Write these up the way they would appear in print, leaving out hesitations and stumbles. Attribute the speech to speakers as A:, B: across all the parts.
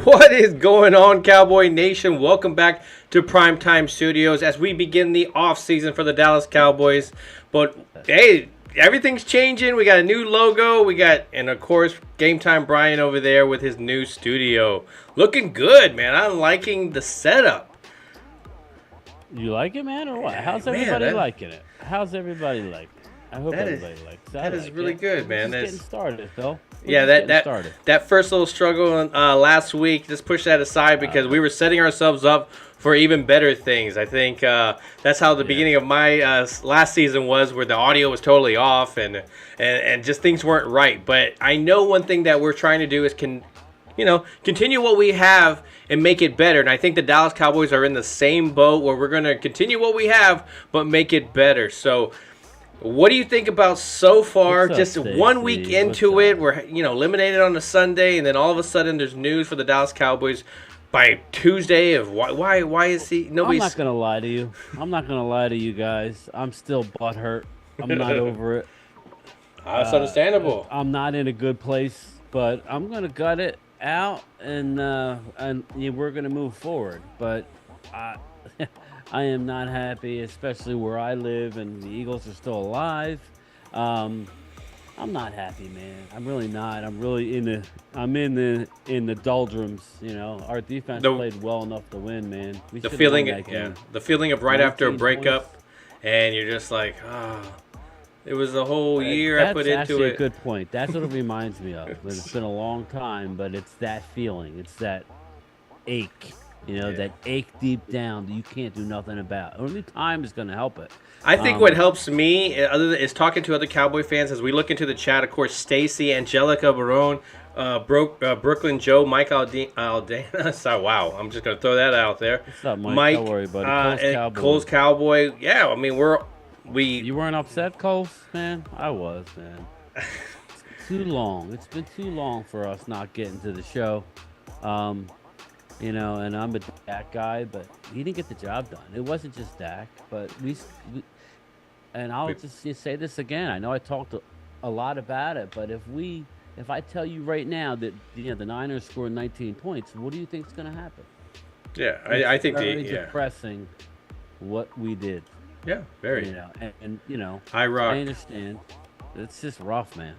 A: What is going on, Cowboy Nation? Welcome back to Primetime Studios as we begin the off season for the Dallas Cowboys. But hey, everything's changing. We got a new logo. And of course, GameTime Bryan over there with his new studio. Looking good, man. I'm liking the setup.
B: You like it, man, or what? How's everybody liking it? How's everybody liking it? I hope everybody likes it.
A: That is really good, man.
B: We're just getting started, Phil.
A: That first little struggle last week, just push that aside because we were setting ourselves up for even better things. I think that's how the beginning of my last season was, where the audio was totally off and just things weren't right. But I know one thing that we're trying to do is continue what we have and make it better. And I think the Dallas Cowboys are in the same boat where we're going to continue what we have but make it better. So what do you think about so far? Just 1 week into it, we're eliminated on a Sunday, and then all of a sudden there's news for the Dallas Cowboys by Tuesday of why is he? Nobody's.
B: I'm not gonna lie to you. I'm not gonna lie to you guys. I'm still butthurt. I'm not over it.
A: That's understandable.
B: I'm not in a good place, but I'm gonna gut it out, and we're gonna move forward. But I am not happy, especially where I live and the Eagles are still alive. I'm not happy, man. I'm really not. I'm really in the doldrums. Our defense played well enough to win, man.
A: The feeling of right after a breakup, and you're just like, it was the whole year I put into it.
B: That's actually a good point. That's what it reminds me of. It's been a long time, but it's that feeling. It's that ache. That ache deep down that you can't do nothing about. Only time is going to help it.
A: I think what helps me is talking to other Cowboy fans as we look into the chat. Of course, Stacy, Angelica Barone, Brooklyn Joe, Mike Aldana. So, wow, I'm just going to throw that out there.
B: What's up, Mike? Don't worry about it.
A: Cole's Cowboy. Yeah, I mean,
B: You weren't upset, Coles? Man, I was, man. It's too long. It's been too long for us not getting to the show. And I'm a Dak guy, but he didn't get the job done. It wasn't just Dak, but and I'll just say this again. I know I talked a lot about it, but if I tell you right now that the Niners scored 19 points, what do you think is going to happen?
A: Yeah, I think
B: it's very depressing what we did.
A: Yeah, very.
B: I understand. It's just rough, man.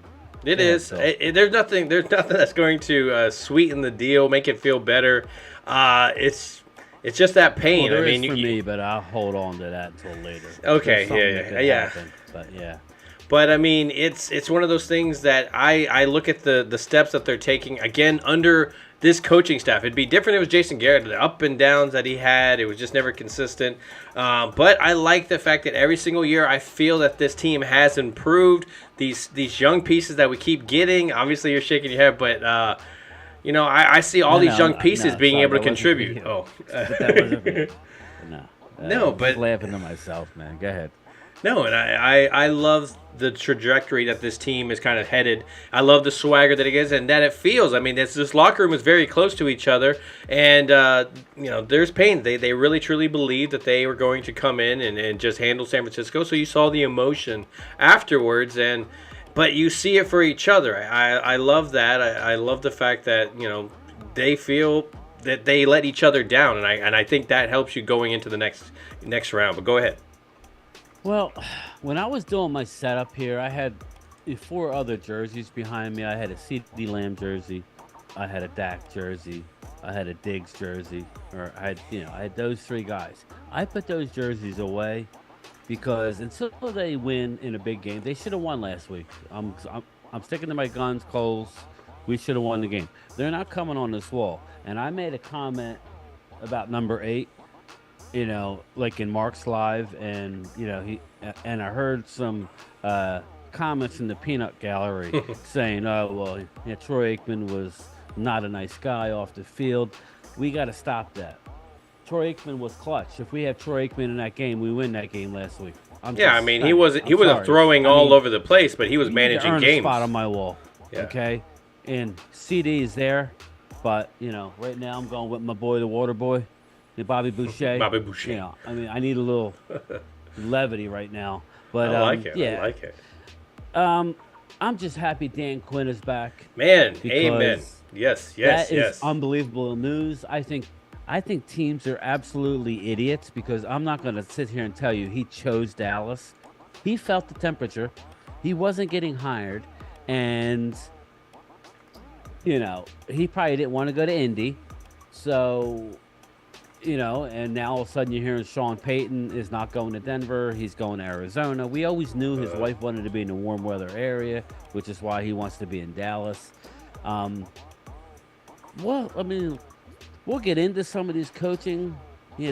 A: It is. There's nothing that's going to sweeten the deal, make it feel better. It's just that pain.
B: Well, for me, but I'll hold on to that until later.
A: Okay, yeah.
B: Happen, but yeah.
A: But I mean, it's one of those things that I look at the steps that they're taking again under this coaching staff. It'd be different if it was Jason Garrett. The up and downs that he had, it was just never consistent. But I like the fact that every single year I feel that this team has improved. These young pieces that we keep getting. Obviously, you're shaking your head, but I see all these young pieces being able to contribute.
B: But that wasn't me.
A: No, but
B: just laughing to myself, man. Go ahead.
A: No, and I love the trajectory that this team is kind of headed. I love the swagger that it is and that it feels. I mean, this locker room is very close to each other, and there's pain. They really truly believed that they were going to come in and just handle San Francisco. So you saw the emotion afterwards, but you see it for each other. I love that. I love the fact that they feel that they let each other down, and I think that helps you going into the next round. But go ahead.
B: Well, when I was doing my setup here, I had 4 other jerseys behind me. I had a CeeDee Lamb jersey, I had a Dak jersey, I had a Diggs jersey, I had those 3 guys. I put those jerseys away because until they win in a big game, they should have won last week. I'm sticking to my guns, Coles. We should have won the game. They're not coming on this wall. And I made a comment about number 8. Like in Mark's live, and I heard some comments in the peanut gallery saying, Troy Aikman was not a nice guy off the field. We got to stop that. Troy Aikman was clutch. If we have Troy Aikman in that game, we win that game last week.
A: He wasn't throwing all over the place, but he was managing games.
B: A spot on my wall, okay? And CD is there, but right now I'm going with my boy, the Water Boy. Bobby Boucher. I need a little levity right now. But
A: I like it. I like it.
B: I'm just happy Dan Quinn is back
A: Man, amen.
B: because
A: Yes, yes,
B: that is
A: yes.
B: unbelievable news. I think teams are absolutely idiots because I'm not going to sit here and tell you he chose Dallas. He felt the temperature. He wasn't getting hired, and he probably didn't want to go to Indy. So, and now all of a sudden you're hearing Sean Payton is not going to Denver. He's going to Arizona. We always knew his wife wanted to be in a warm weather area, which is why he wants to be in Dallas. Um, well, I mean, we'll get into some of these coaching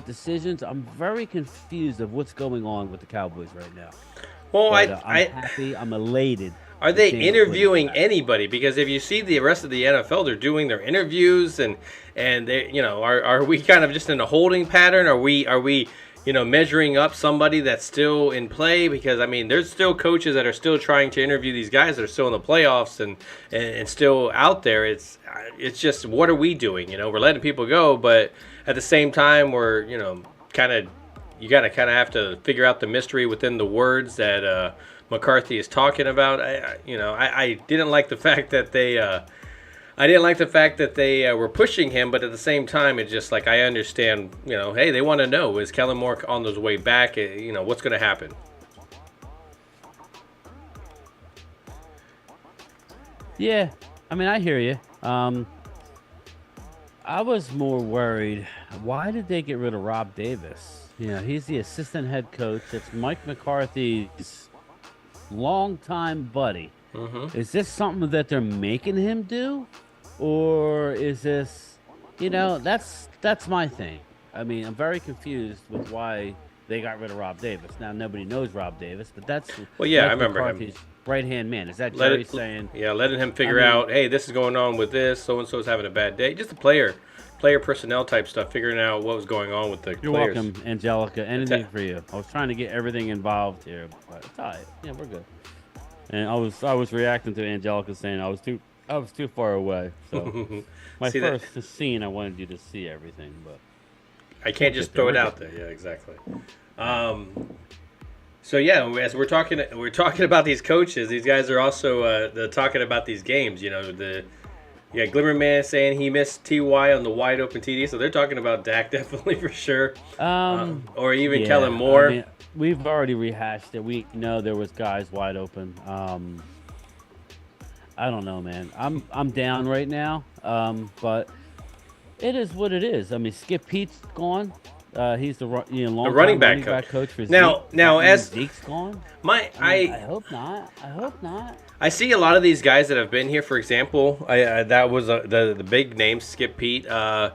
B: decisions. I'm very confused of what's going on with the Cowboys right now.
A: Well,
B: But I'm happy. I'm elated.
A: are
B: that
A: they
B: Dan Quinn is
A: interviewing
B: back.
A: anybody? Because if you see the rest of the NFL, they're doing their interviews, and they, are we kind of just in a holding pattern? Are we measuring up somebody that's still in play? Because I mean, there's still coaches that are still trying to interview these guys that are still in the playoffs and still out there. It's just, what are we doing? We're letting people go, but at the same time, we're kind of, you got to kind of have to figure out the mystery within the words that McCarthy is talking about. I didn't like the fact that they were pushing him, but at the same time, it's just like, I understand. Hey, they want to know, is Kellen Moore on his way back? What's going to happen?
B: Yeah, I mean, I hear you. I was more worried. Why did they get rid of Rob Davis? He's the assistant head coach. It's Mike McCarthy's longtime buddy. Is this something that they're making him do, or is this, that's my thing. I mean, I'm very confused with why they got rid of Rob Davis. Now nobody knows Rob Davis, but that's
A: Well, yeah, I
B: Mike
A: remember him.
B: McCarthy's right hand man. Is that
A: Let
B: Jerry
A: it,
B: saying?
A: yeah, letting him figure
B: I mean,
A: out, hey, this is going on with this. So and so is having a bad day. Just the player personnel type stuff, figuring out what was going on with the
B: You're
A: players.
B: welcome, Angelica. Anything for you. I was trying to get everything involved here, but it's all right. Yeah, we're good. And I was reacting to Angelica saying I was too far away. So my
A: See
B: first
A: that?
B: scene, I wanted you to see everything, but
A: I can't just throw it out there. Yeah, exactly. So yeah, as we're talking about these coaches. These guys are also they're talking about these games. You got Glimmerman saying he missed Ty on the wide open TD, so they're talking about Dak definitely for sure. Or even
B: yeah,
A: Kellen Moore.
B: I mean, we've already rehashed it. We know there was guys wide open. I don't know, man. I'm down right now. But it is what it is. I mean, Skip Pete's gone. He's the long
A: running back coach.
B: coach for Zeke.
A: Now as
B: Zeke's gone.
A: I
B: hope not. I hope not.
A: I see a lot of these guys that have been here. For example, that was the big name, Skip Pete. I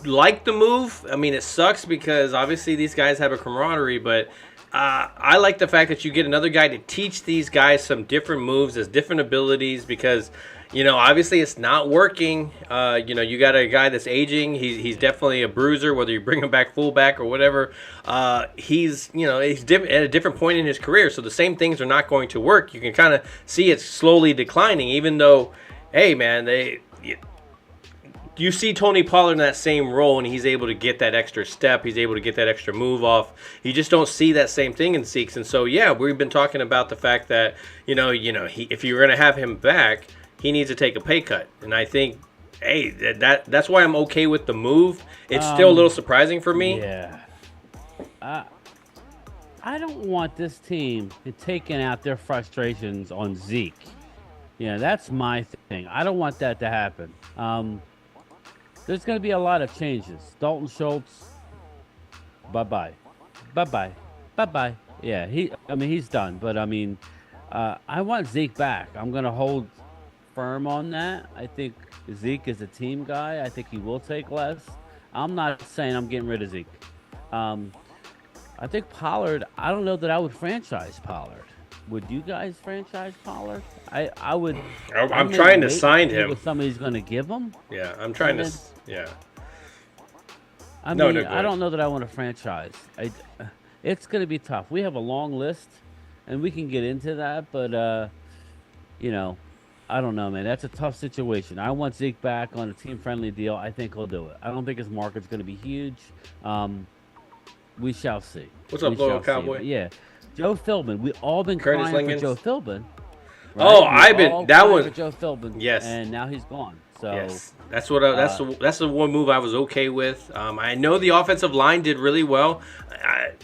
A: like the move. I mean, it sucks because obviously these guys have a camaraderie, but I like the fact that you get another guy to teach these guys some different moves, as different abilities, because obviously it's not working. You got a guy that's aging. He's definitely a bruiser, whether you bring him back fullback or whatever. He's at a different point in his career, so the same things are not going to work. You can kind of see it slowly declining, even though, hey man, you see Tony Pollard in that same role, and he's able to get that extra step. He's able to get that extra move off. You just don't see that same thing in Seeks. And so, yeah, we've been talking about the fact that, if you're going to have him back, he needs to take a pay cut. And I think, hey, that's why I'm okay with the move. It's still a little surprising for me.
B: Yeah. I don't want this team taking out their frustrations on Zeke. That's my thing. I don't want that to happen. There's going to be a lot of changes. Dalton Schultz, bye-bye. Bye-bye. Bye-bye. Yeah, he's done. But, I want Zeke back. I'm going to hold firm on that. I think Zeke is a team guy. I think he will take less. I'm not saying I'm getting rid of Zeke. I think Pollard, I don't know that I would franchise Pollard. Would you guys franchise Pollard? I would.
A: I'm trying to sign him.
B: What somebody's going to give him?
A: Yeah, I'm trying to. Yeah.
B: I mean, I don't know that I want to franchise. It's going to be tough. We have a long list, and we can get into that, but I don't know, man. That's a tough situation. I want Zeke back on a team-friendly deal. I think he'll do it. I don't think his market's going to be huge. We shall see.
A: What's up, Loyal Cowboy?
B: Yeah. Joe Philbin. We've all been crying for Joe Philbin. right?
A: Oh,
B: We were all
A: that
B: crying
A: one.
B: for Joe Philbin,
A: Yes.
B: and now he's gone. So
A: Yes, that's the one move I was okay with. I know the offensive line did really well,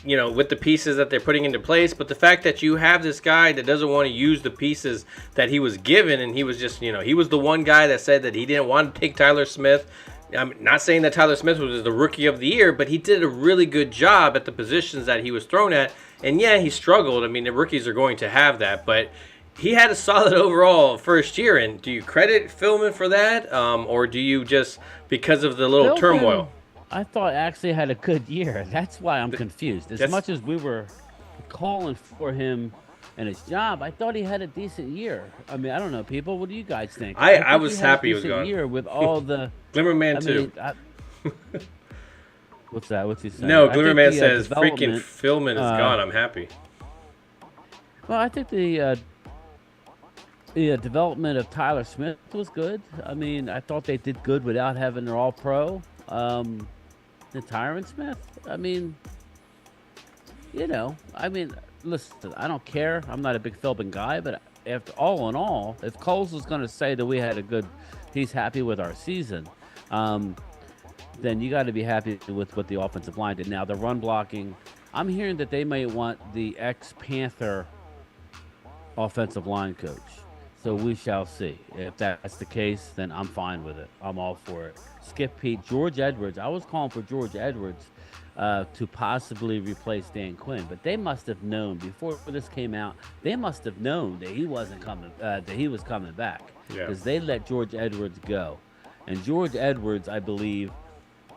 A: with the pieces that they're putting into place. But the fact that you have this guy that doesn't want to use the pieces that he was given, and he was just, he was the one guy that said that he didn't want to take Tyler Smith. I'm not saying that Tyler Smith was the rookie of the year, but he did a really good job at the positions that he was thrown at. And yeah, he struggled. I mean, the rookies are going to have that, but he had a solid overall first year. And do you credit Philman for that, or do you just because of the little turmoil?
B: I thought actually had a good year. That's why I'm confused. As much as we were calling for him and his job, I thought he had a decent year. I mean, I don't know, people. What do you guys think?
A: I was happy he was gone.
B: Year with all the
A: Glimmerman too.
B: What's that? What's he saying?
A: No, Glimmerman says freaking Philman is gone. I'm happy.
B: Well, I think the development of Tyler Smith was good. I mean, I thought they did good without having their all-pro. The Tyron Smith, I mean, listen, I don't care. I'm not a big Philbin guy, but after all in all, if Coles was going to say that we had he's happy with our season, then you got to be happy with what the offensive line did. Now, the run blocking, I'm hearing that they may want the ex-Panther offensive line coach. So we shall see. If that's the case, then I'm fine with it. I'm all for it. Skip Pete, George Edwards. I was calling for George Edwards to possibly replace Dan Quinn, but they must have known before this came out. They must have known that he wasn't coming. That he was coming back because they let George Edwards go, and George Edwards, I believe,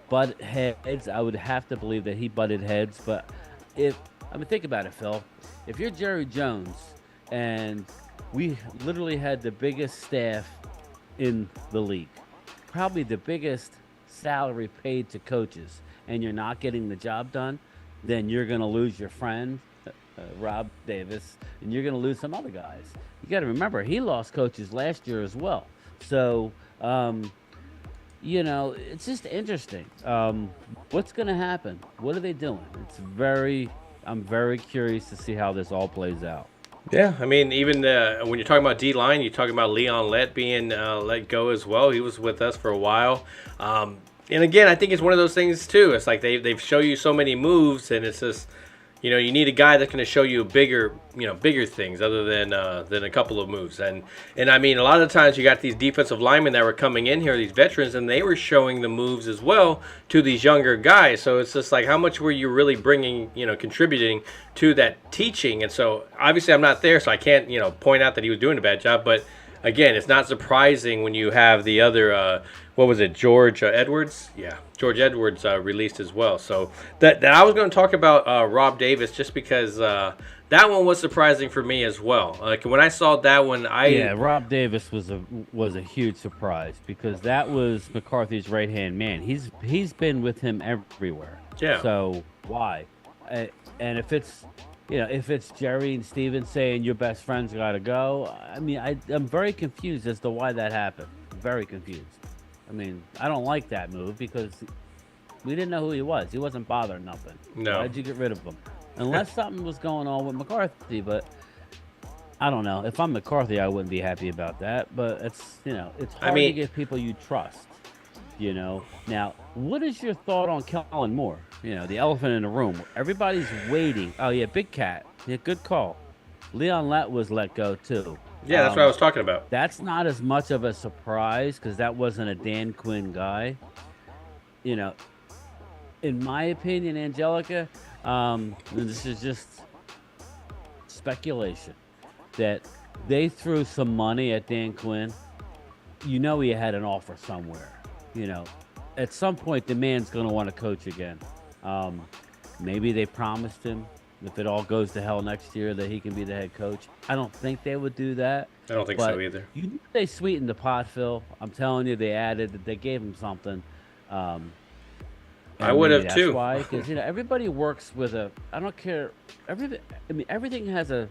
B: butted heads. I would have to believe that he butted heads. But think about it, Phil. If you're Jerry Jones and we literally had the biggest staff in the league, probably the biggest salary paid to coaches, and you're not getting the job done, then you're going to lose your friend, Rob Davis, and you're going to lose some other guys. You got to remember, he lost coaches last year as well. So, it's just interesting. What's going to happen? What are they doing? I'm very curious to see how this all plays out.
A: Yeah, I mean, even when you're talking about D-line, you're talking about Leon Lett being let go as well. He was with us for a while. And again, I think it's one of those things, too. It's like they've shown you so many moves, and it's just, you need a guy that's going to show you bigger things other than a couple of moves. And I mean, a lot of times you got these defensive linemen that were coming in here, these veterans, and they were showing the moves as well to these younger guys. So it's just like, how much were you really bringing, contributing to that teaching? And so obviously I'm not there, so I can't, point out that he was doing a bad job. But again, it's not surprising when you have the other, George Edwards? Yeah, George Edwards released as well. So that I was going to talk about Rob Davis just because that one was surprising for me as well. Like when I saw that one,
B: Rob Davis was a huge surprise because that was McCarthy's right-hand man. He's been with him everywhere.
A: Yeah.
B: So why? And if it's Jerry and Steven saying your best friend's got to go, I mean, I'm very confused as to why that happened. Very confused. I mean, I don't like that move because we didn't know who he was. He wasn't bothering nothing.
A: No.
B: Why'd you get rid of him? Unless something was going on with McCarthy, but I don't know. If I'm McCarthy, I wouldn't be happy about that. But it's hard to get people you trust. Now, what is your thought on Kellen Moore? The elephant in the room. Everybody's waiting. Oh yeah, Big Cat. Yeah, good call. Leon Lett was let go too.
A: Yeah, that's what I was talking about.
B: That's not as much of a surprise because that wasn't a Dan Quinn guy. In my opinion, Angelica, this is just speculation, that they threw some money at Dan Quinn. He had an offer somewhere. At some point, the man's going to want to coach again. Maybe they promised him, if it all goes to hell next year, that he can be the head coach. I don't think they would do that.
A: I don't think so either.
B: They sweetened the pot, Phil. I'm telling you, they gave him something.
A: I would have too.
B: That's why, because everybody works with I don't care. Everything has a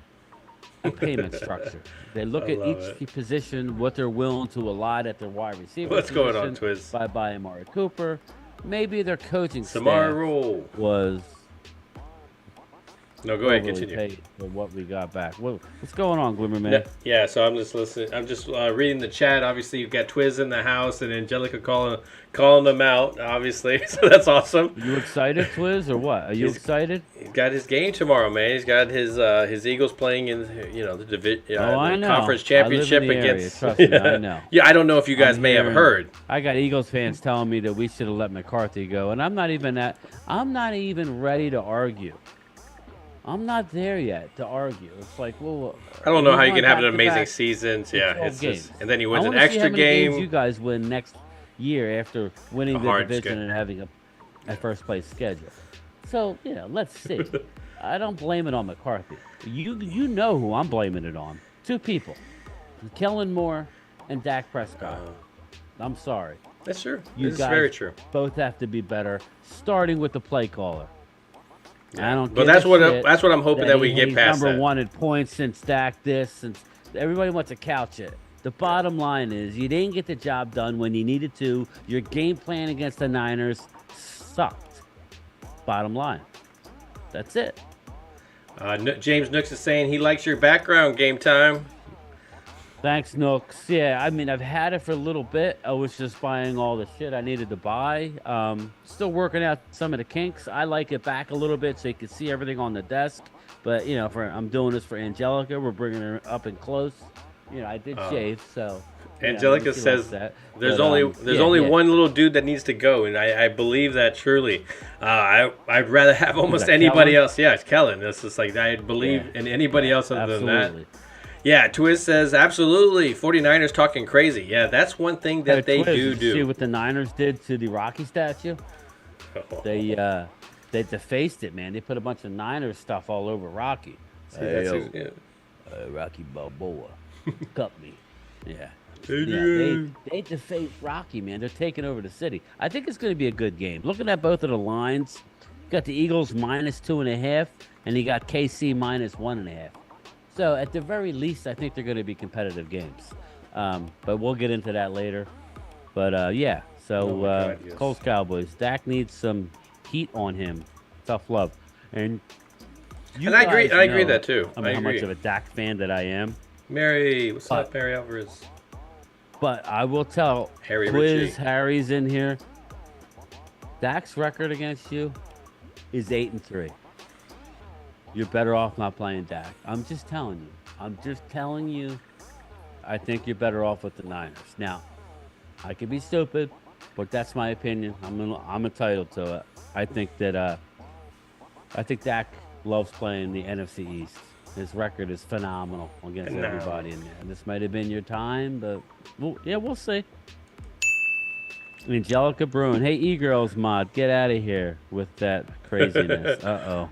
B: payment structure. They look at each position, what they're willing to allot at their wide receiver.
A: What's going on, Twiz?
B: By Amari Cooper. Maybe their coaching
A: Samara
B: staff
A: Rule
B: was
A: No, go ahead,
B: overly
A: continue.
B: paid for what we got back. What's going on, Glimmer Man?
A: Yeah, so I'm just listening. I'm just reading the chat. Obviously, you've got Twiz in the house and Angelica calling them out. Obviously, so that's awesome.
B: You excited, Twiz, or what? Are you excited?
A: He's got his game tomorrow, man. He's got his Eagles playing in the conference championship
B: I live in the
A: against.
B: area. Trust me, I know.
A: Yeah, I don't know if you guys may have heard.
B: I got Eagles fans telling me that we should have let McCarthy go, and I'm not even ready to argue. I'm not there yet to argue. It's like, well,
A: I don't know how you can have an amazing season. Yeah, it's just, and then he wins an extra game.
B: Games you guys win next year after winning the division and having a first place schedule. So let's see. I don't blame it on McCarthy. You know who I'm blaming it on? Two people, Kellen Moore and Dak Prescott. I'm sorry.
A: That's true.
B: This
A: is very true.
B: Both have to be better, starting with the play caller.
A: Yeah.
B: I don't.
A: But that's what I'm hoping that we get past.
B: Number one in points since Dak since everybody wants to couch it. The bottom line is you didn't get the job done when you needed to. Your game plan against the Niners sucked. Bottom line. That's it.
A: James Nooks is saying he likes your background, Game Time.
B: Thanks, Nooks. Yeah, I mean, I've had it for a little bit. I was just buying all the shit I needed to buy. Still working out some of the kinks. I like it back a little bit so you can see everything on the desk. But, I'm doing this for Angelica. We're bringing her up and close. I did shave, so...
A: Angelica says there's only one little dude that needs to go, and I believe that truly. I'd rather have almost anybody else. Yeah, it's Kellen. That's just like I believe in anybody else other than that. Yeah, Twiz says, absolutely, 49ers talking crazy. Yeah, that's one thing that they do.
B: See what the Niners did to the Rocky statue? They defaced it, man. They put a bunch of Niners stuff all over Rocky. Rocky Balboa. Cut me. Yeah. They defaced Rocky, man. They're taking over the city. I think it's going to be a good game. Looking at both of the lines, you got the Eagles -2.5, and you got KC -1.5. So at the very least, I think they're going to be competitive games. But we'll get into that later. But Colts Cowboys. Dak needs some heat on him. Tough love. And
A: I agree with that too.
B: I mean, how much of a Dak fan that I am.
A: Mary, what's up, Mary Alvarez?
B: But I will tell Harry's in here. Dak's record against you is 8-3. You're better off not playing Dak. I'm just telling you. I think you're better off with the Niners. Now, I could be stupid, but that's my opinion. I'm entitled to it. I think Dak loves playing the NFC East. His record is phenomenal against everybody in there. And this might have been your time, but we'll see. Angelica Bruin. Hey, E-Girls mod, get out of here with that craziness. Uh-oh.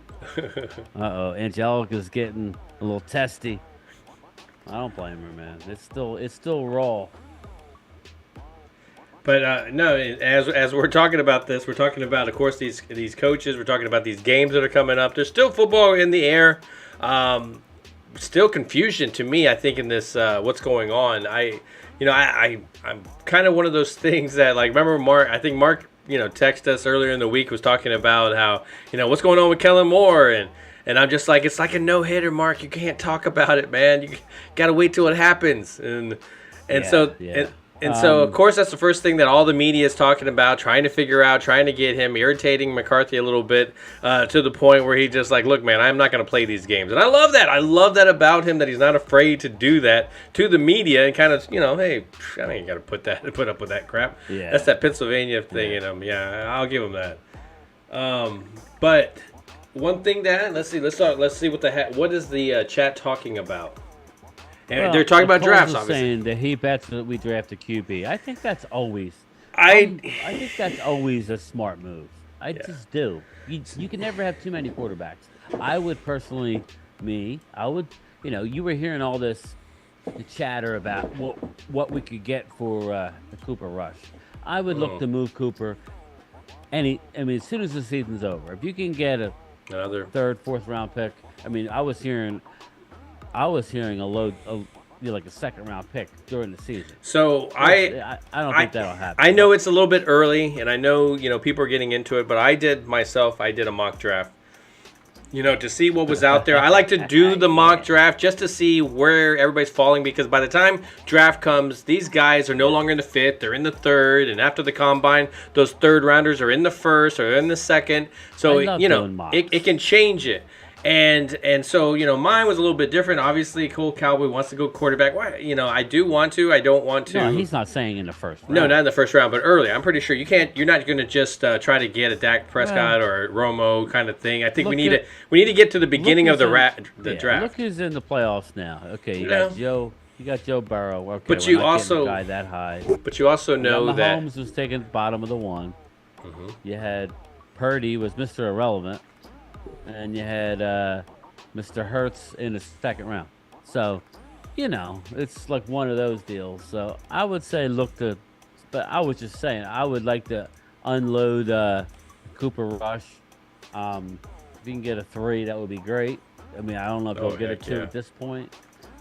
B: Angelica's getting a little testy. I don't blame her, man. It's still raw.
A: But no, as we're talking about this, we're talking about, of course, these coaches. We're talking about these games that are coming up. There's still football in the air. Still confusion to me, I think, in this what's going on. I'm kind of one of those things that, like, remember Mark? I think Mark, texted us earlier in the week, was talking about how, what's going on with Kellen Moore, and I'm just like, it's like a no-hitter, Mark. You can't talk about it, man. You got to wait till it happens, so, of course, that's the first thing that all the media is talking about, trying to figure out, trying to get him, irritating McCarthy a little bit to the point where he's just like, look, man, I'm not going to play these games. And I love that. I love that about him, that he's not afraid to do that to the media and kind of, hey, I ain't got to put up with that crap.
B: Yeah.
A: That's that Pennsylvania thing in him. Yeah, I'll give him that. But one thing that, let's see what is the chat talking about? And they're talking about drafts, obviously.
B: Saying that he bets that we draft a QB. I think that's always. I think that's always a smart move. I just do. You can never have too many quarterbacks. I would personally, you were hearing all this chatter about what we could get for the Cooper rush. I would look to move Cooper. As soon as the season's over, if you can get another third, fourth round pick. I was hearing like a second round pick during the season.
A: So
B: I don't think that'll happen.
A: I know it's a little bit early, and I know people are getting into it, but I did a mock draft to see what was out there. I like to do the mock draft just to see where everybody's falling, because by the time draft comes, these guys are no longer in the fifth, they're in the third, and after the combine, those third rounders are in the first or in the second. So, it can change it. And so, mine was a little bit different. Obviously, Cole Cowboy wants to go quarterback. Why? I do want to. I don't want to.
B: No, he's not saying in the first round.
A: No, not in the first round, but early. I'm pretty sure you're not going to just try to get a Dak Prescott or Romo kind of thing. I think we need to get to the beginning of the draft.
B: Look who's in the playoffs now. Okay, you got Joe Burrow. Okay,
A: but you also
B: a guy that high.
A: But you also know that
B: Mahomes was taken bottom of the one. Mm-hmm. You had Purdy was Mr. Irrelevant. And you had Mr. Hurts in the second round. So, it's like one of those deals. So I would say but I was just saying, I would like to unload Cooper Rush. If you can get a 3, that would be great. I mean, I don't know if he'll get a 2 at this point.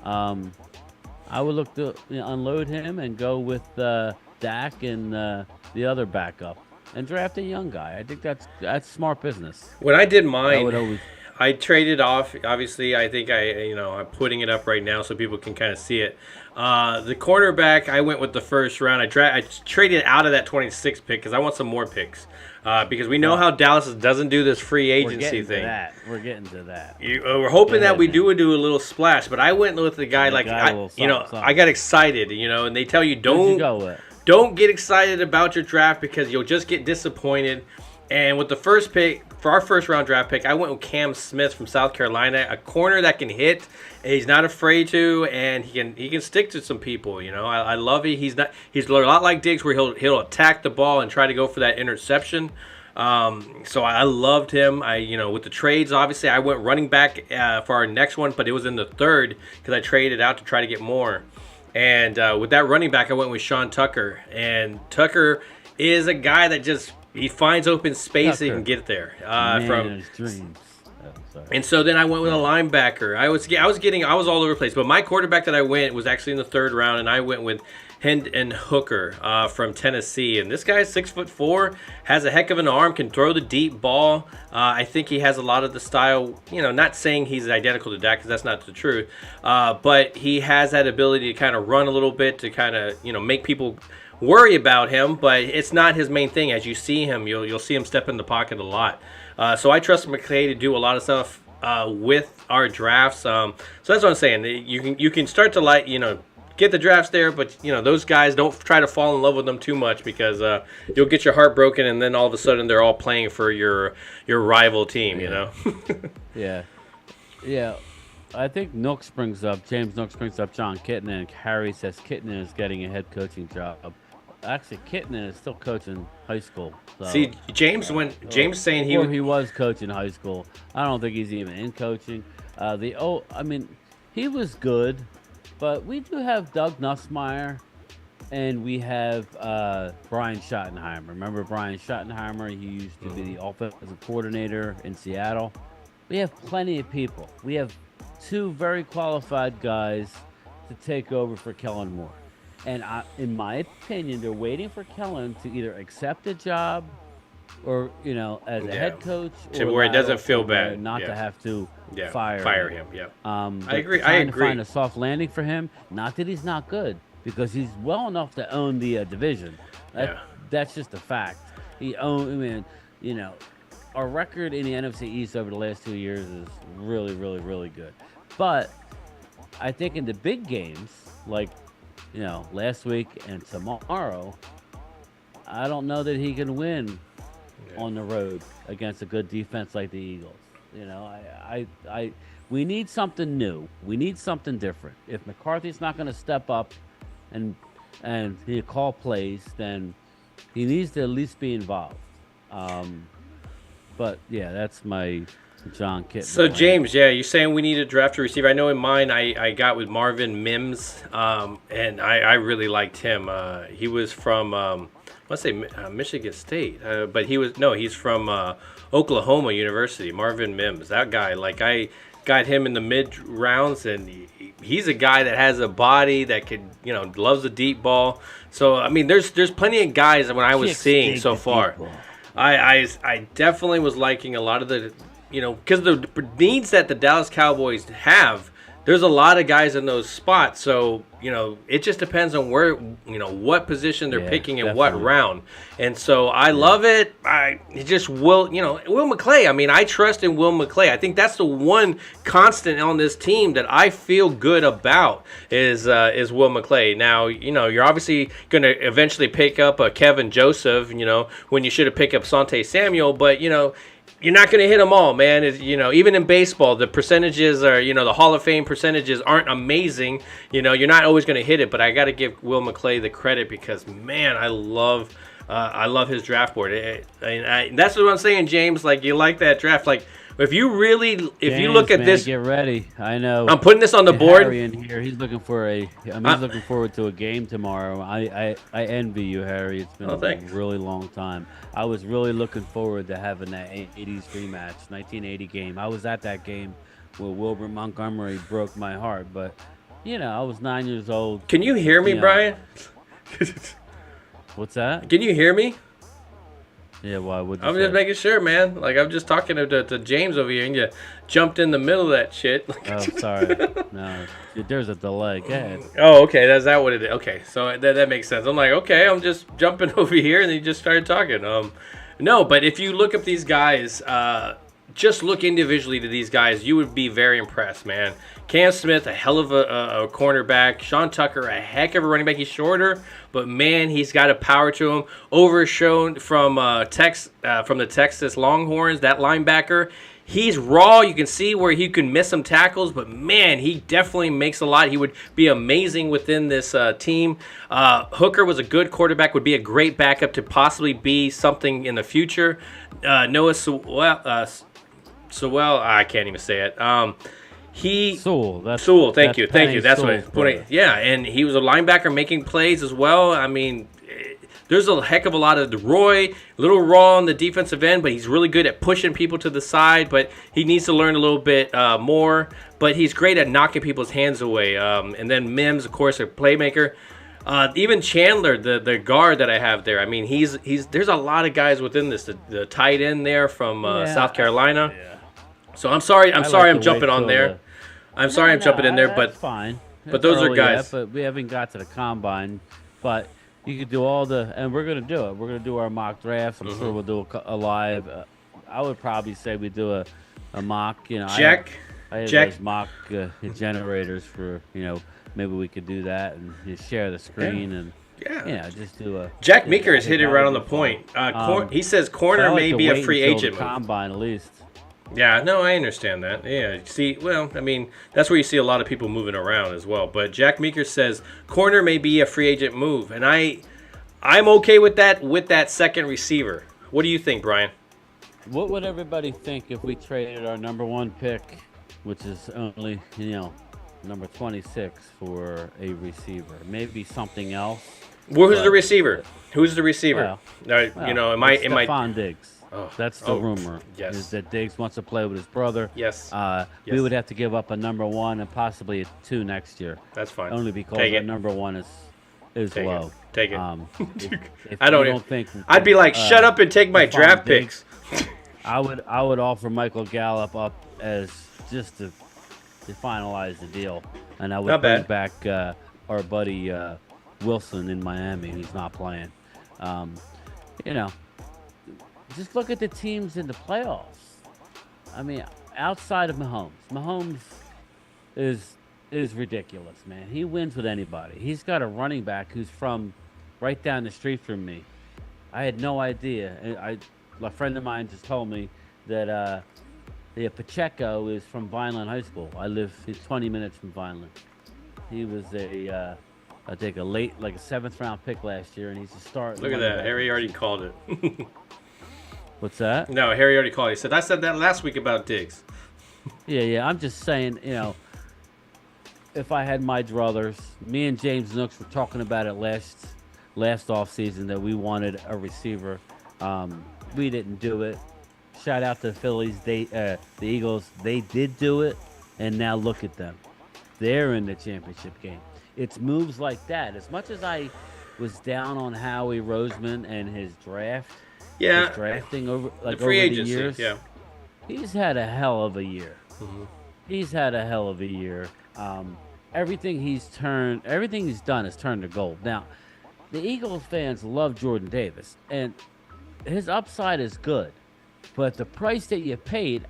B: I would look to unload him and go with Dak and the other backup. And draft a young guy. I think that's smart business.
A: When I did mine, I traded off. Obviously, I think I'm putting it up right now so people can kind of see it. The cornerback, I went with the first round. I traded out of that 26th pick because I want some more picks. Because we know how Dallas doesn't do this free agency thing.
B: We're getting to that.
A: We're hoping that we do a little splash. But I went with the guy I got excited. And they tell you don't get excited about your draft because you'll just get disappointed. And with the first pick, for our first round draft pick, I went with Cam Smith from South Carolina, a corner that can hit. And he's not afraid to, and he can stick to some people. I love it. He's a lot like Diggs, where he'll attack the ball and try to go for that interception. So I loved him. With the trades, obviously, I went running back for our next one, but it was in the third because I traded out to try to get more. And with that running back, I went with Sean Tucker. And Tucker is a guy that he finds open space and he can get there. From
B: his dreams.
A: And so then I went with a linebacker. I was all over the place. But my quarterback that I went was actually in the third round, and I went with Hendon Hooker from Tennessee. And this guy is 6'4", has a heck of an arm, can throw the deep ball. I think he has a lot of the style, not saying he's identical to Dak because that's not the truth. But he has that ability to kind of run a little bit, to kind of, make people worry about him. But it's not his main thing. As you see him, you'll see him step in the pocket a lot. So I trust McClay to do a lot of stuff with our drafts. So that's what I'm saying. You can start to get the drafts there, but those guys, don't try to fall in love with them too much because you'll get your heart broken, and then all of a sudden they're all playing for your rival team.
B: Yeah. I think James Nooks brings up John Kitna, and Harry says Kitna is getting a head coaching job. Actually, Kitna is still coaching high school. So.
A: See, James saying
B: he was coaching high school. I don't think he's even in coaching. He was good. But we do have Doug Nussmeier, and we have Brian Schottenheimer. Remember Brian Schottenheimer? He used to be the offensive coordinator in Seattle. We have plenty of people. We have 2 very qualified guys to take over for Kellen Moore. And in my opinion, they're waiting for Kellen to either accept a job or, as a head coach.
A: Or where it doesn't feel bad.
B: Not to have to
A: fire him. Yeah. I agree.
B: Trying to find a soft landing for him. Not that he's not good, because he's well enough to own the division. That's just a fact. Our record in the NFC East over the last 2 years is really, really, really good. But I think in the big games, like, last week and tomorrow, I don't know that he can win on the road against a good defense like the Eagles. We need something new. We need something different. If McCarthy's not going to step up and he call plays, then he needs to at least be involved. But yeah, that's my John Kitna.
A: So James, you're saying we need to draft a receiver. I know in mine I got with Marvin Mims, and I really liked him. He was from Michigan State, but he's from Oklahoma University. Marvin Mims, that guy. Like, I got him in the mid rounds, and he's a guy that has a body that could, loves the deep ball. So I mean, there's plenty of guys that when I was seeing so far. I definitely was liking a lot of the because the needs that the Dallas Cowboys have, there's a lot of guys in those spots. So, it just depends on where, what position they're picking in what round. And so I love it. Will McClay. I mean, I trust in Will McClay. I think that's the one constant on this team that I feel good about is Will McClay. Now, you're obviously going to eventually pick up a Kevin Joseph, when you should have picked up Sante Samuel, but, you're not going to hit them all, man. Even in baseball, the percentages are, the Hall of Fame percentages aren't amazing. You're not always going to hit it, but I got to give Will McClay the credit because, man, I love his draft board. That's what I'm saying, James. Like, you like that draft. Like, if you look at this,
B: get ready. I know.
A: I'm putting this on the board.
B: Harry in here, he's looking looking forward to a game tomorrow. I envy you, Harry. It's been a really long time. I was really looking forward to having that 80s rematch, 1980 game. I was at that game where Wilbur Montgomery broke my heart, but I was 9 years old.
A: Can you hear me, Brian?
B: What's that?
A: Can you hear me?
B: Yeah, why would you
A: I'm just making sure, man. Like, I'm just talking to James over here, and you jumped in the middle of that shit.
B: Oh, sorry. No, there's a delay. Go ahead.
A: Oh, okay. That's that what it is. Okay, so that makes sense. I'm like, okay, I'm just jumping over here, and he just started talking. No, but if you look up these guys, just look individually to these guys, you would be very impressed, man. Cam Smith, a hell of a cornerback. Sean Tucker, a heck of a running back. He's shorter, but man, he's got a power to him. Overshown from the Texas Longhorns, that linebacker. He's raw. You can see where he can miss some tackles, but man, he definitely makes a lot. He would be amazing within this team. Hooker was a good quarterback, would be a great backup to possibly be something in the future. Noah Sewell, I can't even say it. Sewell, thank you. That's what I put it. Yeah, and he was a linebacker making plays as well. I mean, there's a heck of a lot of Roy, a little raw on the defensive end, but he's really good at pushing people to the side, but he needs to learn a little bit more. But he's great at knocking people's hands away. And then Mims, of course, a playmaker. Even Chandler, the guard that I have there. I mean, he's there's a lot of guys within this. The tight end there from South Carolina. Yeah. So I'm sorry I'm jumping on there. I'm jumping in there, but
B: fine.
A: But those are guys.
B: But we haven't got to the combine. But you could do all and we're gonna do it. We're gonna do our mock drafts. I'm sure we'll do a live. I would probably say we do a mock.
A: Check.
B: I have those mock generators for maybe we could do that and just share the screen and. Yeah, just do a.
A: Jack Meeker has hit it right on the point. He says corner may be a free agent.
B: Combine at least.
A: Yeah, no, I understand that. Yeah, see, well, I mean, that's where you see a lot of people moving around as well. But Jack Meeker says corner may be a free agent move, and I'm okay with that second receiver. What do you think, Brian?
B: What would everybody think if we traded our number 1 pick, which is only number 26, for a receiver? Maybe something else.
A: Who's the receiver? Who's the receiver?
B: Stephon Diggs.
A: Oh,
B: that's the rumor.
A: Yes.
B: Is that Diggs wants to play with his brother.
A: Yes.
B: We would have to give up a number 1 and possibly a 2 next year.
A: That's fine.
B: Only because our number 1 is low.
A: Take it.
B: If I don't think
A: I'd be like, shut up and take my draft picks.
B: I would offer Michael Gallup up as just to finalize the deal, and I would bring back our buddy Wilson in Miami. He's not playing. Just look at the teams in the playoffs. I mean, outside of Mahomes is ridiculous, man. He wins with anybody. He's got a running back who's from right down the street from me. I had no idea. A friend of mine just told me that Pacheco is from Vineland High School. He's 20 minutes from Vineland. He was I think a 7th round pick last year, and he's a start.
A: Look at that. Harry already called it.
B: What's that?
A: No, Harry already called. He said, I said that last week about Diggs.
B: Yeah. I'm just saying, if I had my druthers, me and James Nooks were talking about it last off season that we wanted a receiver. We didn't do it. Shout out to the Phillies. The Eagles, they did do it, and now look at them. They're in the championship game. It's moves like that. As much as I was down on Howie Roseman and his draft,
A: his
B: drafting over
A: the free
B: over
A: agency,
B: the years. he's had a hell of a year.
A: Mm-hmm.
B: He's had a hell of a year. Everything he's done has turned to gold. Now, the Eagles fans love Jordan Davis, and his upside is good, but the price that you paid,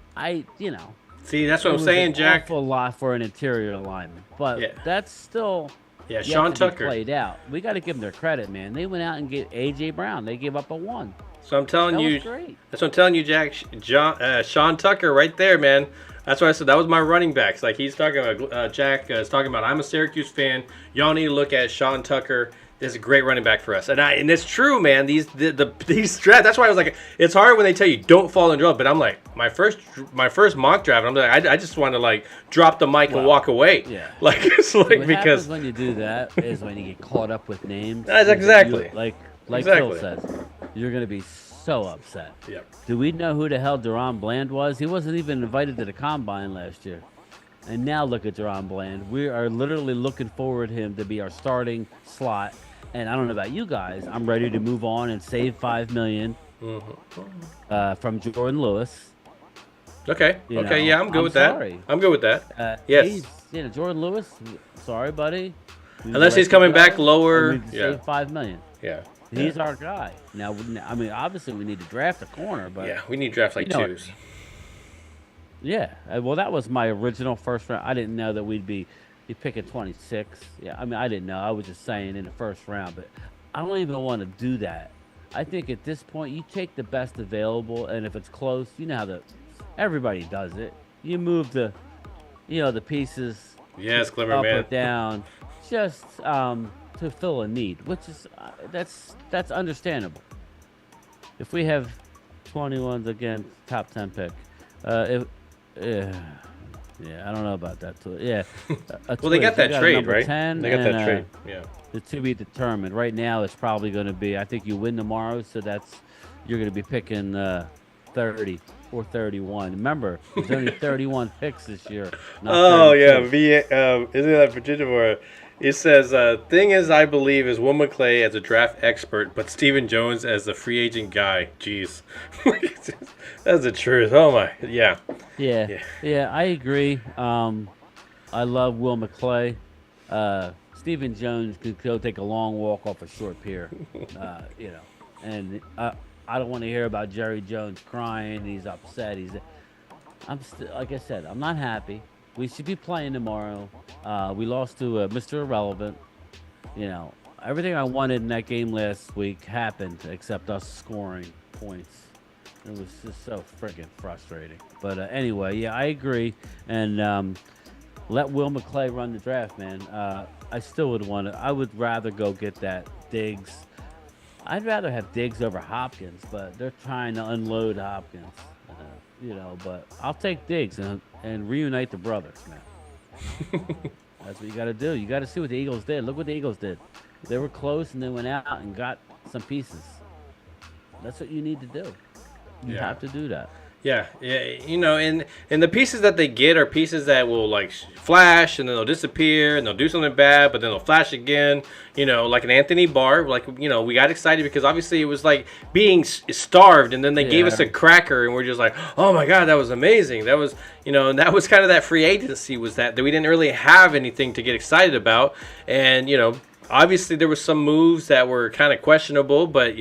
A: See, that's what
B: it
A: I'm
B: was
A: saying,
B: an
A: Jack.
B: awful lot for an interior lineman. But
A: Yeah.
B: that's still
A: Yeah,
B: yet
A: Sean
B: to be
A: Tucker.
B: played out. We got to give them their credit, man. They went out and get A.J. Brown. They gave up a 1.
A: So I'm telling
B: That
A: you,
B: was great.
A: that's what I'm telling you, Jack. Sean Tucker, right there, man. That's why I said that was my running backs. Like he's talking about, Jack is talking about. I'm a Syracuse fan. Y'all need to look at Sean Tucker. This is a great running back for us, and it's true, man. These draft. That's why I was like, it's hard when they tell you don't fall in draft. But I'm like, my first mock draft. I'm like, I just want to like drop the mic and walk away.
B: Yeah.
A: Like it's like
B: What
A: because
B: happens when you do that is when you get caught up with names.
A: That's exactly.
B: Like
A: Exactly.
B: Phil says, you're gonna be so upset.
A: Yep.
B: Do we know who the hell Deron Bland was? He wasn't even invited to the combine last year. And now look at Deron Bland. We are literally looking forward to him to be our starting slot. And I don't know about you guys. I'm ready to move on and save $5 million from Jordan Lewis.
A: Okay.
B: You know,
A: Yeah, I'm good with
B: sorry.
A: that. I'm good with that. Yes.
B: Jordan Lewis. Sorry, buddy.
A: Unless he's coming back lower.
B: We save $5 million.
A: Yeah.
B: He's our guy. Now, I mean, obviously we need to draft a corner, but
A: Yeah, we need to draft like twos.
B: Yeah. Well, that was my original first round. I didn't know that we'd be picking 26. Yeah, I mean, I didn't know. I was just saying in the first round, but I don't even want to do that. I think at this point, you take the best available, and if it's close, you know how everybody does it. You move the pieces.
A: Yes, Glimmer
B: up
A: man.
B: or down, just to fill a need, which is that's understandable. If we have 21s again, top 10 pick, yeah, I don't know about that. Yeah.
A: Well, they got that trade, right?
B: 10
A: They got
B: and,
A: that trade. Yeah.
B: It's to be determined. Right now, it's probably going to be. I think you win tomorrow, so you're going to be picking 30 or 31. Remember, there's only 31 picks this year.
A: Oh yeah, isn't that Virginia? Or it says, "Thing is, I believe is Will McClay as a draft expert, but Stephen Jones as the free agent guy." Jeez, that's the truth. Oh my, yeah.
B: Yeah, I agree. I love Will McClay. Stephen Jones could go take a long walk off a short pier, and I don't want to hear about Jerry Jones crying. He's upset. Like I said, I'm not happy. We should be playing tomorrow. We lost to Mr. Irrelevant. Everything I wanted in that game last week happened except us scoring points. It was just so freaking frustrating. But anyway, yeah, I agree. And let Will McClay run the draft, man. I still I would rather go get that Diggs. I'd rather have Diggs over Hopkins, but they're trying to unload Hopkins. But I'll take Diggs and reunite the brothers, man. That's what you got to do. You got to see what the Eagles did. Look what the Eagles did. They were close and they went out and got some pieces. That's what you need to do. You have to do that.
A: Yeah, and the pieces that they get are pieces that will like flash and then they'll disappear and they'll do something bad, but then they'll flash again. Like an Anthony Barr. Like we got excited because obviously it was like being starved, and then they gave us a cracker, and we're just like, oh my god, that was amazing. That was and that was kind of that free agency was that we didn't really have anything to get excited about, and obviously there were some moves that were kind of questionable, but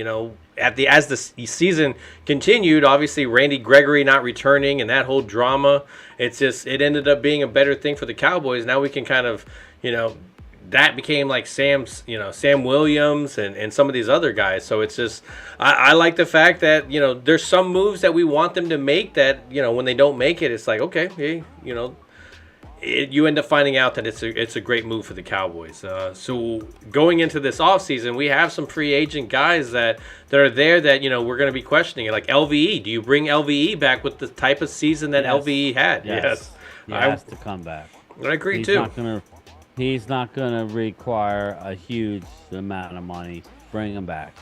A: as the season continued, obviously Randy Gregory not returning and that whole drama, it ended up being a better thing for the Cowboys. Now we can kind of, that became like Sam Williams and some of these other guys. So it's just, I like the fact that, there's some moves that we want them to make that, when they don't make it, it's like, okay, hey, you end up finding out that it's a great move for the Cowboys. So going into this offseason, we have some free agent guys that are there that we're going to be questioning. Like LVE, do you bring LVE back with the type of season that LVE had?
B: Yes. He has to come back.
A: I agree too.
B: He's not gonna require a huge amount of money. Bring him back.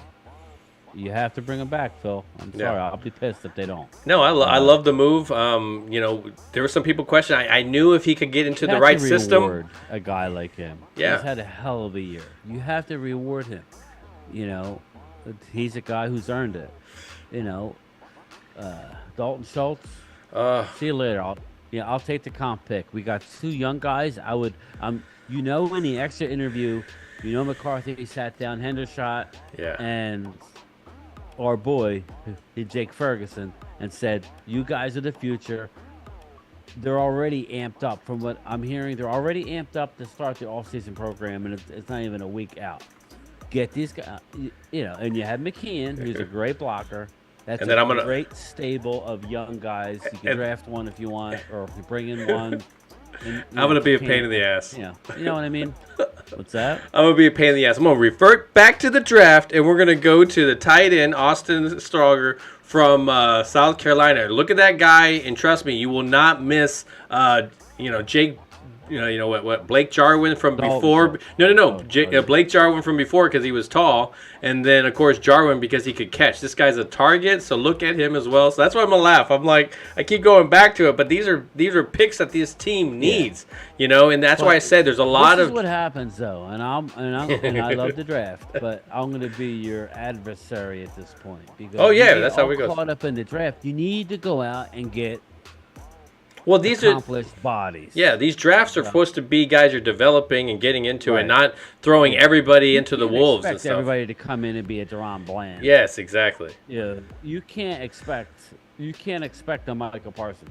B: You have to bring him back, Phil. I'm sorry. I'll be pissed if they don't.
A: No, I love the move. There were some people questioning. I knew if he could get into the right system.
B: Reward a guy like him.
A: Yeah.
B: He's had a hell of a year. You have to reward him. He's a guy who's earned it. Dalton Schultz. See you later. I'll take the comp pick. We got two young guys. In the extra interview, McCarthy sat down Hendershot
A: Yeah.
B: and our boy, Jake Ferguson, and said, "You guys are the future." They're already amped up. From what I'm hearing, they're already amped up to start the off-season program, and it's not even a week out. Get these guys, and you have McKeon, who's a great blocker. That's
A: And then
B: a great stable of young guys. You can draft one if you want, or if you bring in one. And,
A: I'm going to be a pain in the ass.
B: You know what I mean? What's that?
A: I'm going to be a pain in the ass. I'm going to revert back to the draft, and we're going to go to the tight end, Austin Stroger from South Carolina. Look at that guy, and trust me, you will not miss, Jake. What Blake Jarwin from before? No. Blake Jarwin from before because he was tall, and then of course Jarwin because he could catch. This guy's a target, so look at him as well. So that's why I'm gonna laugh. I'm like, I keep going back to it, but these are picks that this team needs, and that's why I said there's a lot
B: this
A: of.
B: Is what happens though, and I love the draft, but I'm gonna be your adversary at this point because
A: that's how we go.
B: Caught up in the draft, you need to go out and get.
A: Well, these
B: accomplished bodies.
A: Yeah, these drafts are supposed to be guys you're developing and getting into, and not throwing everybody into the wolves and stuff.
B: Everybody to come in and be a Deron Bland.
A: Yes, exactly.
B: Yeah, you can't expect a Michael Parsons.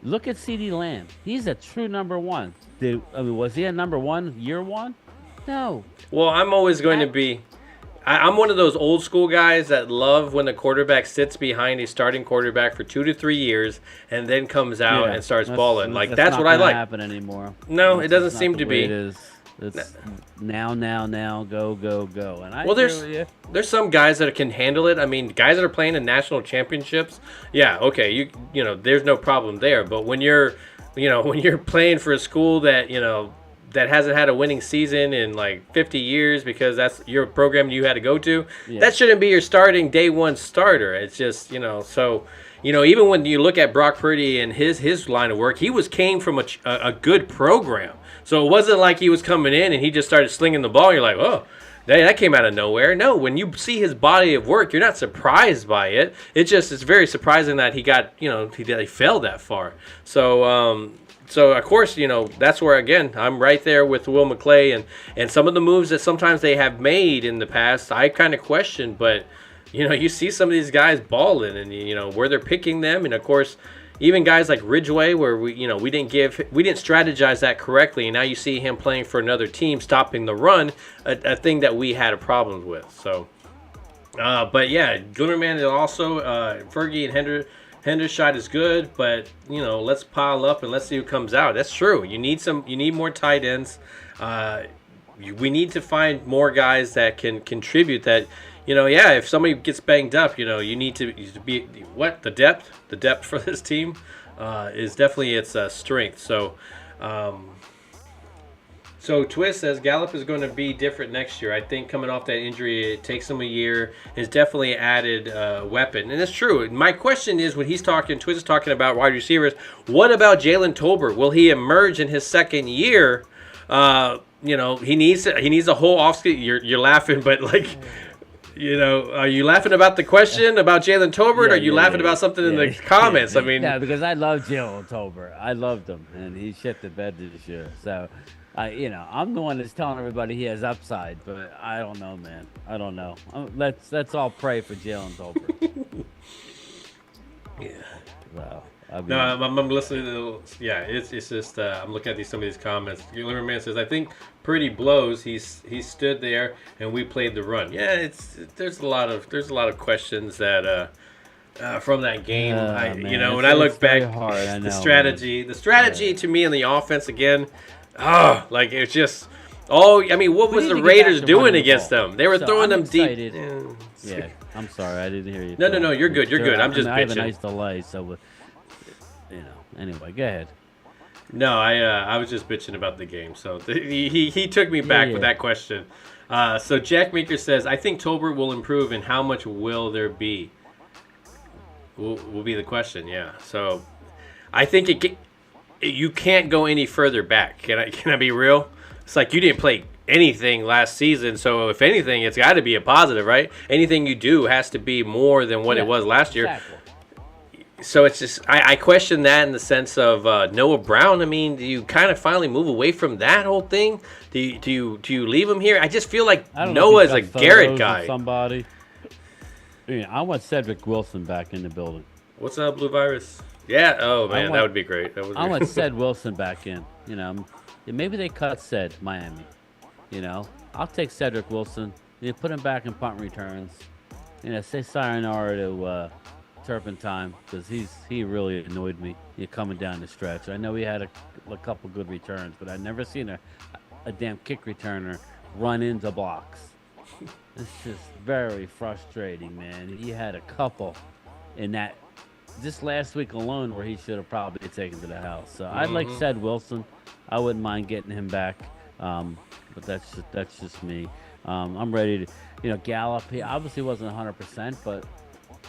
B: Look at CeeDee Lamb. He's a true number one. Was he a number one year one? No.
A: Well, I'm always going to be. I'm one of those old school guys that love when the quarterback sits behind a starting quarterback for 2 to 3 years and then comes out and starts balling. That's what I like.
B: Happen anymore.
A: No, it doesn't seem to be.
B: It is. It's now, go. And
A: there's some guys that can handle it. I mean, guys that are playing in national championships, okay, there's no problem there. But when you're playing for a school that that hasn't had a winning season in like 50 years because that's your program you had to go to, that shouldn't be your starting day one starter. It's just, so, even when you look at Brock Purdy and his line of work, came from a good program. So it wasn't like he was coming in and he just started slinging the ball and you're like, oh, that came out of nowhere. No, when you see his body of work, you're not surprised by it. It's very surprising that he got, he fell that far. So, of course, that's where, again, I'm right there with Will McClay and some of the moves that sometimes they have made in the past, I kind of question. But, you see some of these guys balling and, where they're picking them. And, of course, even guys like Ridgeway where we didn't strategize that correctly. And now you see him playing for another team, stopping the run, a thing that we had a problem with. So, but, yeah, Gunnerman is also Fergie and Hendershot is good, but let's pile up and let's see who comes out. That's true. You need more tight ends. We need to find more guys that can contribute. That if somebody gets banged up, you need to be the depth for this team is definitely its strength. So Twist says Gallup is going to be different next year. I think coming off that injury, it takes him a year. Is definitely an added weapon. And it's true. My question is, when Twist is talking about wide receivers, what about Jalen Tolbert? Will he emerge in his second year? He needs a whole offseason. You're laughing, but are you laughing about the question about Jalen Tolbert, or are you laughing about something in the comments? I mean,
B: because I love Jalen Tolbert. I loved him, and he shit the bed this year. So. I'm the one that's telling everybody he has upside, but I don't know, man. I don't know. Let's all pray for Jalen Tolbert. So,
A: I'm listening to. It's just I'm looking at some of these comments. Liverman says, I think Purdy blows. He stood there and we played the run. Yeah, there's a lot of questions that. From that game, when I look back, the strategy to me in the offense again. It's just. What was the Raiders doing against them? They were throwing them deep.
B: Yeah, I'm sorry, I didn't hear you.
A: No, you're good. You're good. I'm just bitching.
B: I have a nice delay, so anyway, go ahead.
A: No, I was just bitching about the game. So he took me back with that question. So Jack Meeker says, I think Tolbert will improve, and how much will there be? Will be the question. Yeah. So I think you can't go any further back. Can I be real? It's like you didn't play anything last season, so if anything, it's got to be a positive, right? Anything you do has to be more than what it was last year.
B: Exactly.
A: So it's just I question that in the sense of Noah Brown. I mean, do you kind of finally move away from that whole thing? Do you leave him here? I just feel like
B: I don't know if
A: Noah
B: he's
A: is a
B: got
A: Garrett
B: photos of
A: guy.
B: somebody. Yeah, I want Cedric Wilson back in the building.
A: What's up, Blue Virus? Yeah. Oh
B: I
A: man, that
B: want
A: would be great. That would
B: I
A: be.
B: want Ced Wilson back in. Yeah, maybe they cut Ced Miami. I'll take Cedric Wilson. Put him back in punt returns. Say sayonara to Turpentine because he really annoyed me. Coming down the stretch. I know he had a couple good returns, but I've never seen a damn kick returner run into blocks. It's just very frustrating, man. He had a couple in that just last week alone where he should have probably taken to the house. So I'd like Ced Wilson. I wouldn't mind getting him back, but that's just me. I'm ready to, Gallup. He obviously wasn't 100%, but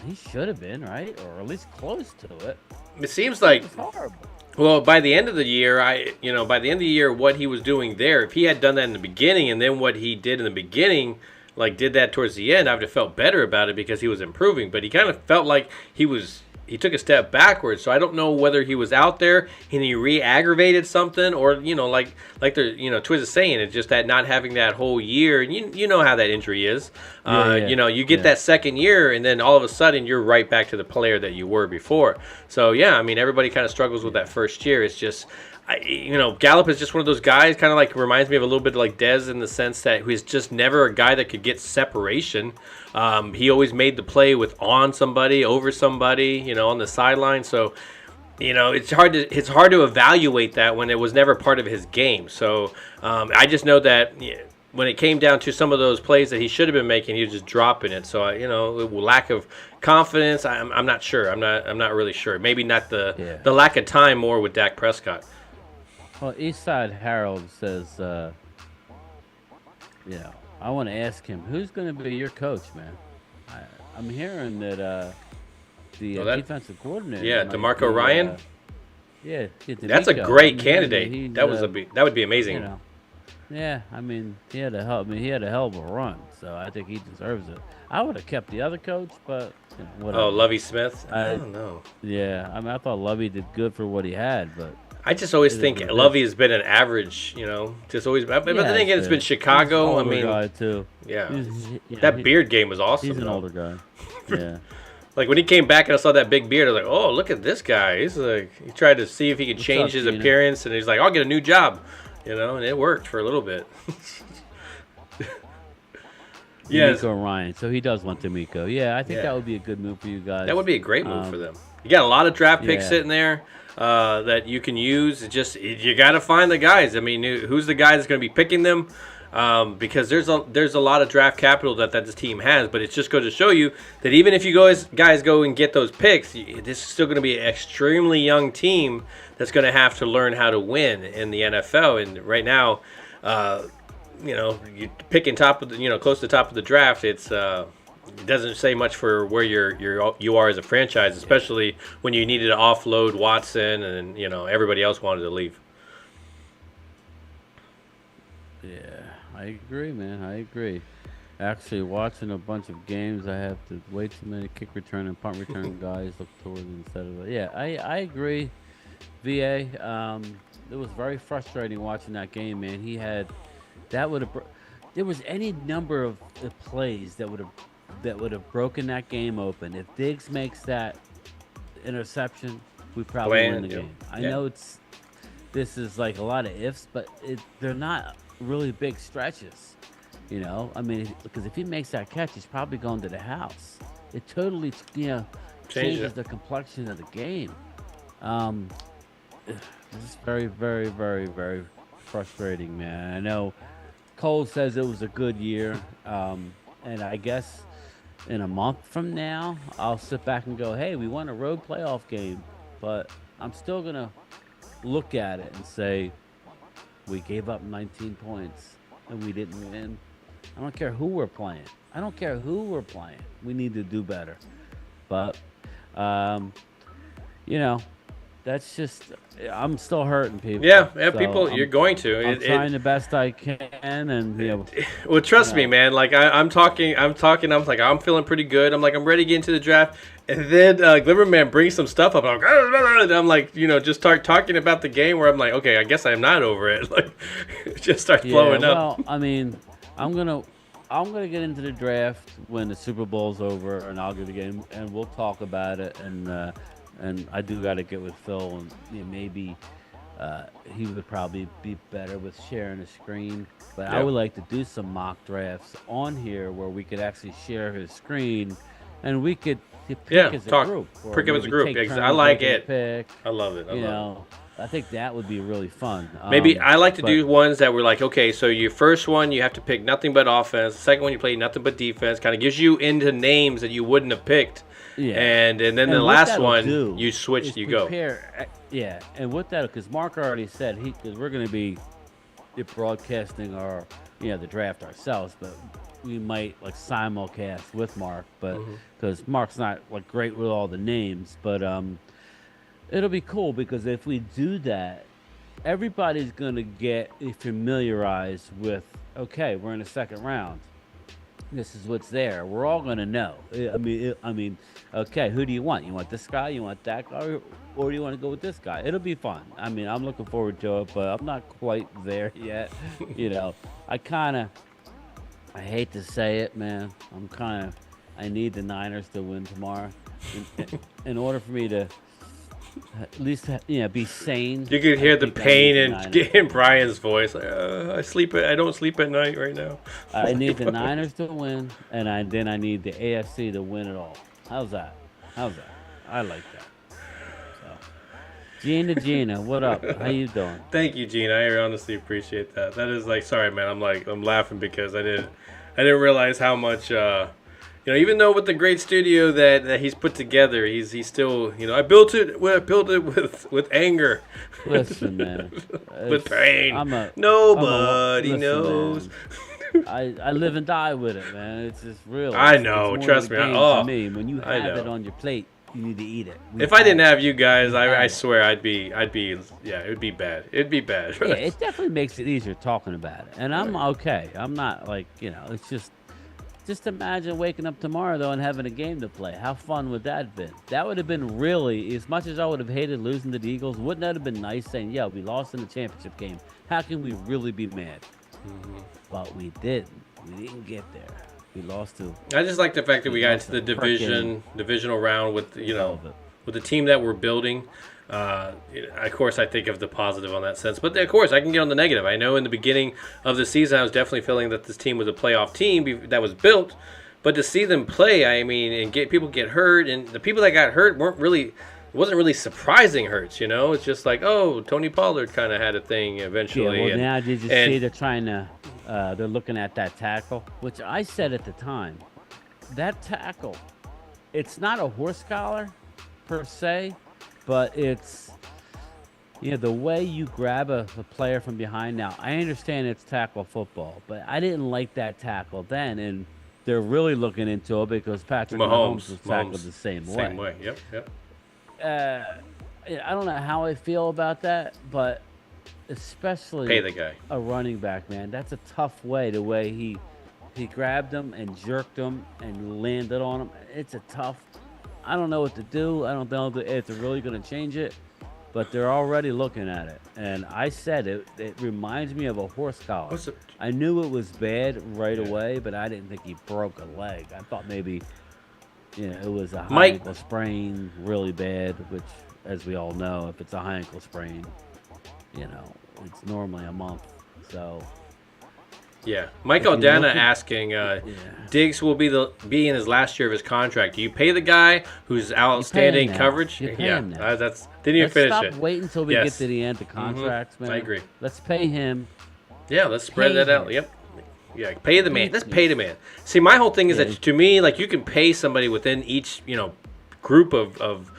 B: he should have been, right, or at least close to it.
A: It seems like.
B: It's horrible.
A: Well, by the end of the year, by the end of the year, what he was doing there, if he had done that in the beginning, and then what he did in the beginning, like did that towards the end, I would have felt better about it because he was improving. But he kind of felt like he took a step backwards. So I don't know whether he was out there and he re-aggravated something, or like Twiz is saying, it's just that not having that whole year. And you know how that injury is.
B: Yeah.
A: You get that second year, and then all of a sudden you're right back to the player that you were before. So yeah, I mean everybody kind of struggles with that first year. It's just. Gallup is just one of those guys, kind of like reminds me of a little bit like Dez in the sense that he's just never a guy that could get separation. He always made the play on somebody, over somebody, on the sideline. So, it's hard to evaluate that when it was never part of his game. So, I just know that when it came down to some of those plays that he should have been making, he was just dropping it. So, lack of confidence. I'm not sure. I'm not really sure. Maybe not the lack of time more with Dak Prescott.
B: Well, Eastside Harold says, I want to ask him, who's going to be your coach, man? I'm hearing that the defensive coordinator.
A: Yeah, DeMarco Ryan. That's a
B: DeMeco.
A: great candidate. That would be amazing.
B: Yeah, I mean, he had a hell of a run, so I think he deserves it. I would have kept the other coach, but whatever.
A: Oh, Lovie Smith. I don't know.
B: Yeah, I mean, I thought Lovie did good for what he had, but.
A: I just always think Lovie has been an average, just always. But then again, it's been Chicago.
B: He's an older guy too.
A: Yeah, that beard game was awesome.
B: He's an older guy. Yeah.
A: Like when he came back and I saw that big beard, I was like, "Oh, look at this guy!" He's like, he tried to see if he could change his appearance, and he's like, "I'll get a new job," and it worked for a little bit.
B: DeMeco Ryan. So he does want DeMeco. Yeah, I think that would be a good move for you guys.
A: That would be a great move for them. You got a lot of draft picks sitting there. That you can use. You got to find the guys. I mean, who's the guy that's going to be picking them? Because there's a lot of draft capital that this team has, but it's just going to show you that even if you guys go and get those picks, this is still going to be an extremely young team that's going to have to learn how to win in the NFL. And right now, you picking top of the, close to the top of the draft, it doesn't say much for where you are as a franchise, especially when you needed to offload Watson and everybody else wanted to leave.
B: Yeah, I agree, man. I agree. Actually, watching a bunch of games, I have to way too many kick return and punt return guys look towards instead of I agree. VA, it was very frustrating watching that game, man. There was any number of plays that would have broken that game open. If Diggs makes that interception, we probably win the game. I know this is like a lot of ifs, but they're not really big stretches. I mean, because if he makes that catch, he's probably going to the house. It totally, changes the complexion of the game. It's very, very, very, very frustrating, man. I know Cole says it was a good year, and I guess in a month from now, I'll sit back and go, hey, we won a road playoff game, but I'm still going to look at it and say, we gave up 19 points and we didn't win. I don't care who we're playing. We need to do better. But, that's just I'm still hurting people.
A: Yeah,
B: So
A: people, you're going to.
B: I'm trying the best I can, and
A: well, trust me, man. Like I'm talking. I'm like, I'm feeling pretty good. I'm like, I'm ready to get into the draft. And then Glimmerman brings some stuff up. I'm like, just start talking about the game where I'm like, okay, I guess I'm not over it. Like, it just starts blowing up.
B: Well, I mean, I'm gonna get into the draft when the Super Bowl's over, and I'll get the game, and we'll talk about it. And I do got to get with Phil, and maybe he would probably be better with sharing a screen. But I would like to do some mock drafts on here where we could actually share his screen, and we could pick as a group.
A: Pick as a group. I like it.
B: Pick.
A: I love it.
B: I think that would be really fun.
A: Maybe I like to do ones that were like, okay, so your first one you have to pick nothing but offense. The second one you play nothing but defense. Kind of gives you into names that you wouldn't have picked. Yeah. And then the last one you switch, you go.
B: Yeah, and what that, because Mark already said because we're going to be broadcasting the draft ourselves, but we might like simulcast with Mark, but because Mark's not like great with all the names, but it'll be cool because if we do that, everybody's gonna get familiarized with. Okay, we're in the second round. This is what's there. We're all gonna know. I mean, okay, who do you want? You want this guy? You want that guy? Or do you want to go with this guy? It'll be fun. I mean, I'm looking forward to it, but I'm not quite there yet. I hate to say it, man. I need the Niners to win tomorrow in order for me to at least be sane.
A: You could hear the pain in Bryan's voice. Like, I don't sleep at night right now.
B: I need the Niners to win, and then I need the AFC to win it all. How's that? I like that. Gina, what up? How you doing?
A: Thank you, Gina. I honestly appreciate that. That is like, sorry, man. I'm laughing because I didn't realize how much. Even though with the great studio that he's put together, he's still. I built it with anger.
B: Listen, man.
A: With pain. Nobody knows.
B: I live and die with it, man. It's just real.
A: I know.
B: It's
A: trust me.
B: To me, when you have it on your plate, you need to eat it.
A: If I didn't have you guys, I swear it would be bad. It'd be bad.
B: Yeah, it definitely makes it easier talking about it. And I'm okay. I'm not like, it's just imagine waking up tomorrow though and having a game to play. How fun would that have been? That would have been really, as much as I would have hated losing to the Eagles, wouldn't that have been nice saying, yeah, we lost in the championship game. How can we really be mad? But we didn't. We didn't get there. We lost to.
A: I just like the fact that we got into the divisional round with with the team that we're building. Of course, I think of the positive on that sense, but of course, I can get on the negative. I know in the beginning of the season, I was definitely feeling that this team was a playoff team that was built, but to see them play, and people get hurt, and the people that got hurt wasn't really surprising hurts. It's just like, oh, Tony Pollard kind of had a thing eventually.
B: Yeah, well, now did you see they're trying to, they're looking at that tackle, which I said at the time, that tackle, it's not a horse collar per se, but it's, the way you grab a player from behind. Now, I understand it's tackle football, but I didn't like that tackle then, and they're really looking into it because Patrick Mahomes was tackled the same way.
A: Same way, yep.
B: I don't know how I feel about that, but especially
A: pay the guy.
B: A running back, man. That's a tough way. The way he grabbed him and jerked him and landed on him. It's a tough. I don't know what to do. I don't know if they're really going to change it, but they're already looking at it. And I said it reminds me of a horse collar. I knew it was bad right away, but I didn't think he broke a leg. I thought maybe it was a high ankle sprain, really bad, which, as we all know, if it's a high ankle sprain, it's normally a month. So,
A: yeah. Mike Aldana asking, Diggs will be in his last year of his contract. Do you pay the guy who's outstanding coverage?
B: Yeah,
A: didn't even finish it.
B: Let's stop waiting until we get to the end of contracts, man.
A: I agree.
B: Let's pay him.
A: Yeah, let's spread that out. Yep. Yeah, pay the man. Let's pay the man. See, my whole thing is that to me, like, you can pay somebody within each, group of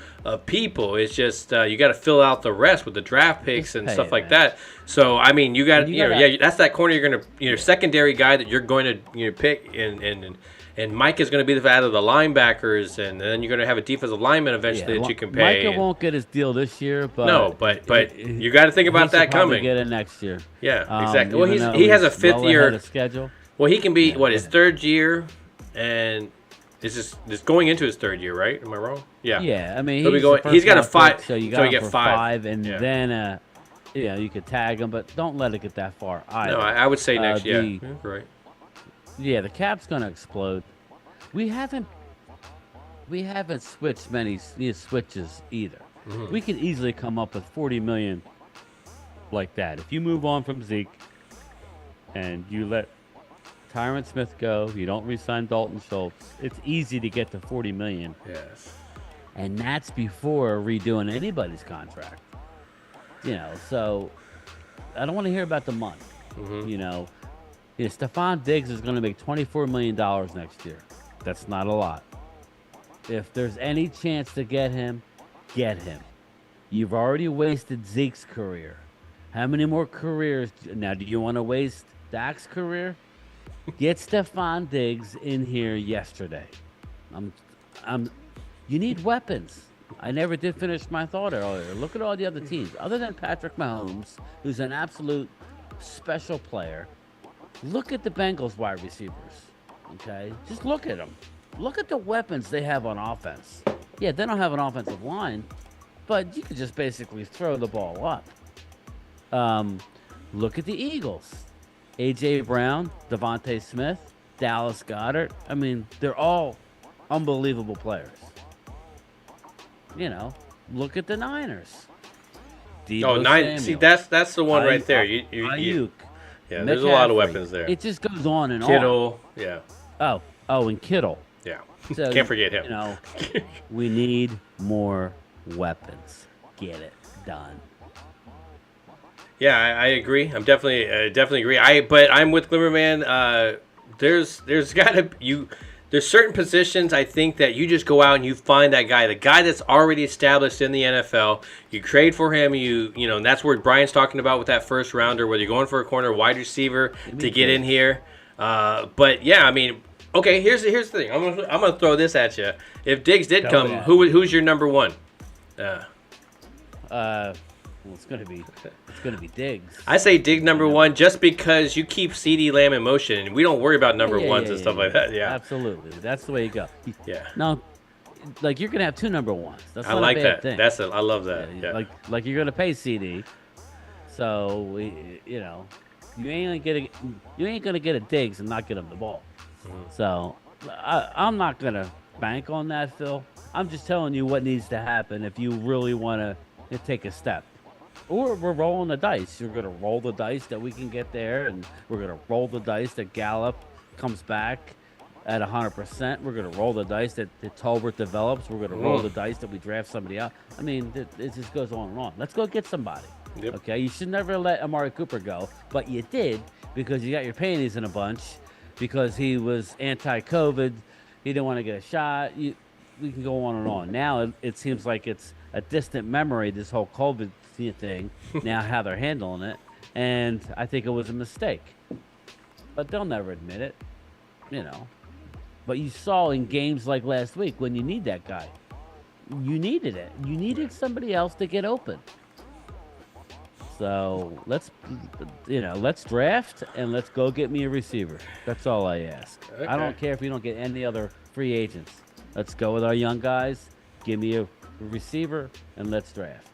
A: people. It's just you got to fill out the rest with the draft picks and stuff like that. So I mean, you got that's that corner you're gonna your secondary guy that you're going to pick and and Mike is going to be out of the linebackers, and then you're going to have a defensive lineman eventually that you can pay.
B: Micah won't get his deal this year, but
A: no, but you got to think about that coming.
B: Get it next year.
A: Yeah, exactly. Well, he has a fifth year
B: schedule.
A: Well, he can be his third year, and this going into his third year, right? Am I wrong? Yeah.
B: Yeah, I mean,
A: he's got a 5,
B: so you got
A: get
B: 5, and then you could tag him, but don't let it get that far either.
A: No, I would say next year. Right.
B: Yeah, the cap's gonna explode. We haven't switched many switches either. Mm-hmm. We could easily come up with $40 million like that. If you move on from Zeke and you let Tyron Smith go, you don't re-sign Dalton Schultz, it's easy to get to $40 million.
A: Yes.
B: And that's before redoing anybody's contract. So I don't want to hear about the money. Mm-hmm. Stephon Diggs is going to make $24 million next year. That's not a lot. If there's any chance to get him, get him. You've already wasted Zeke's career. How many more careers? Now, do you want to waste Dak's career? Get Stephon Diggs in here yesterday. You need weapons. I never did finish my thought earlier. Look at all the other teams. Other than Patrick Mahomes, who's an absolute special player, look at the Bengals wide receivers. Okay? Just look at them. Look at the weapons they have on offense. Yeah, they don't have an offensive line, but you could just basically throw the ball up. Look at the Eagles. A.J. Brown, Devontae Smith, Dallas Goedert. I mean, they're all unbelievable players. Look at the Niners.
A: Niners. See, that's the one right there.
B: Ayuk.
A: Yeah, there's a lot of weapons there.
B: It just goes on and
A: Kittle,
B: on.
A: Yeah.
B: Oh, and Kittle.
A: Yeah.
B: So,
A: can't forget him.
B: We need more weapons. Get it done.
A: Yeah, I agree. I'm definitely agree. But I'm with Glimmerman. There's certain positions I think that you just go out and you find that guy, the guy that's already established in the NFL. You trade for him. And that's where Brian's talking about with that first rounder, whether you're going for a corner, wide receiver to get in here. But yeah, I mean, okay. Here's the thing. I'm gonna throw this at you. If Diggs did come, who's your number one?
B: Well, it's gonna be Diggs.
A: I say Diggs number one just because you keep CeeDee Lamb in motion, and we don't worry about number ones and stuff like that. Yeah,
B: absolutely. That's the way you go.
A: Yeah.
B: No, like you're gonna have two number ones. That's not
A: I like
B: a bad
A: that.
B: thing.
A: I love that. Yeah.
B: Like you're gonna pay CD, so you ain't gonna get a Diggs and not get him the ball. Mm-hmm. So I'm not gonna bank on that, Phil. I'm just telling you what needs to happen if you really want to take a step. Or we're rolling the dice. You're going to roll the dice that we can get there, and we're going to roll the dice that Gallup comes back at 100%. We're going to roll the dice that Tolbert develops. We're going to roll the dice that we draft somebody out. I mean, it just goes on and on. Let's go get somebody. Yep. Okay? You should never let Amari Cooper go, but you did because you got your panties in a bunch because he was anti-COVID. He didn't want to get a shot. We can go on and on. Now it seems like it's a distant memory, this whole COVID thing, now how they're handling it, and I think it was a mistake. But they'll never admit it, But you saw in games like last week when you need that guy. You needed it. You needed somebody else to get open. So let's draft and let's go get me a receiver. That's all I ask. Okay. I don't care if we don't get any other free agents. Let's go with our young guys. Give me a receiver and let's draft.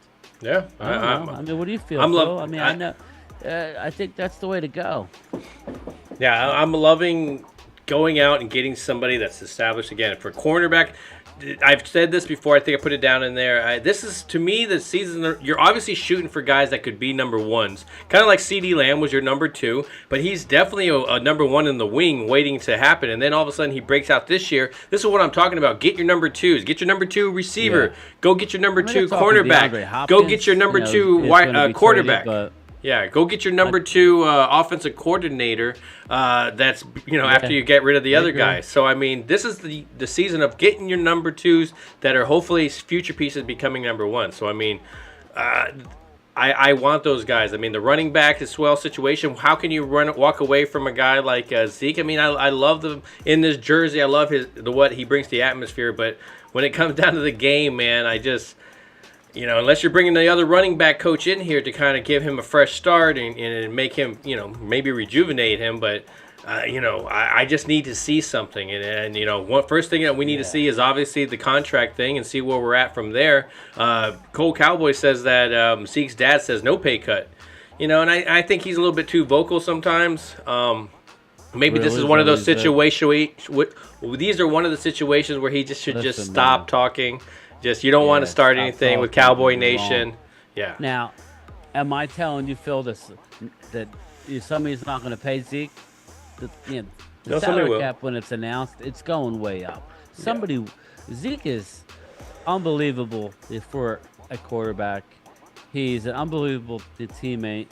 A: Yeah,
B: I mean, what do you feel? I think that's the way to go.
A: Yeah, I'm loving going out and getting somebody that's established again for cornerback. I've said this before. I think I put it down in there. This is, to me, the season. You're obviously shooting for guys that could be number ones. Kind of like CeeDee Lamb was your number two, but he's definitely a number one in the wing waiting to happen. And then all of a sudden he breaks out this year. This is what I'm talking about. Get your number twos. Get your number two receiver. Yeah. Go get your number two cornerback. Go get your number two quarterback. Yeah, go get your number two offensive coordinator. That's after you get rid of the other guys. So I mean, this is the season of getting your number twos that are hopefully future pieces becoming number one. So I mean, I want those guys. I mean, the running back is swell situation. How can you walk away from a guy like Zeke? I mean, I love them in this jersey. I love what he brings to the atmosphere. But when it comes down to the game, man, I just, unless you're bringing the other running back coach in here to kind of give him a fresh start and make him, maybe rejuvenate him. But I just need to see something, and first thing that we need to see is obviously the contract thing and see where we're at from there. Cowboy says that Zeke's dad says no pay cut, and I think he's a little bit too vocal sometimes. Maybe this is one of those situations. These are one of the situations where he should just stop talking. You don't want to start anything with Cowboy Nation. Yeah.
B: Now, am I telling you, Phil, that somebody's not going to pay Zeke? The salary cap, when it's announced, it's going way up. Zeke is unbelievable for a quarterback. He's an unbelievable teammate.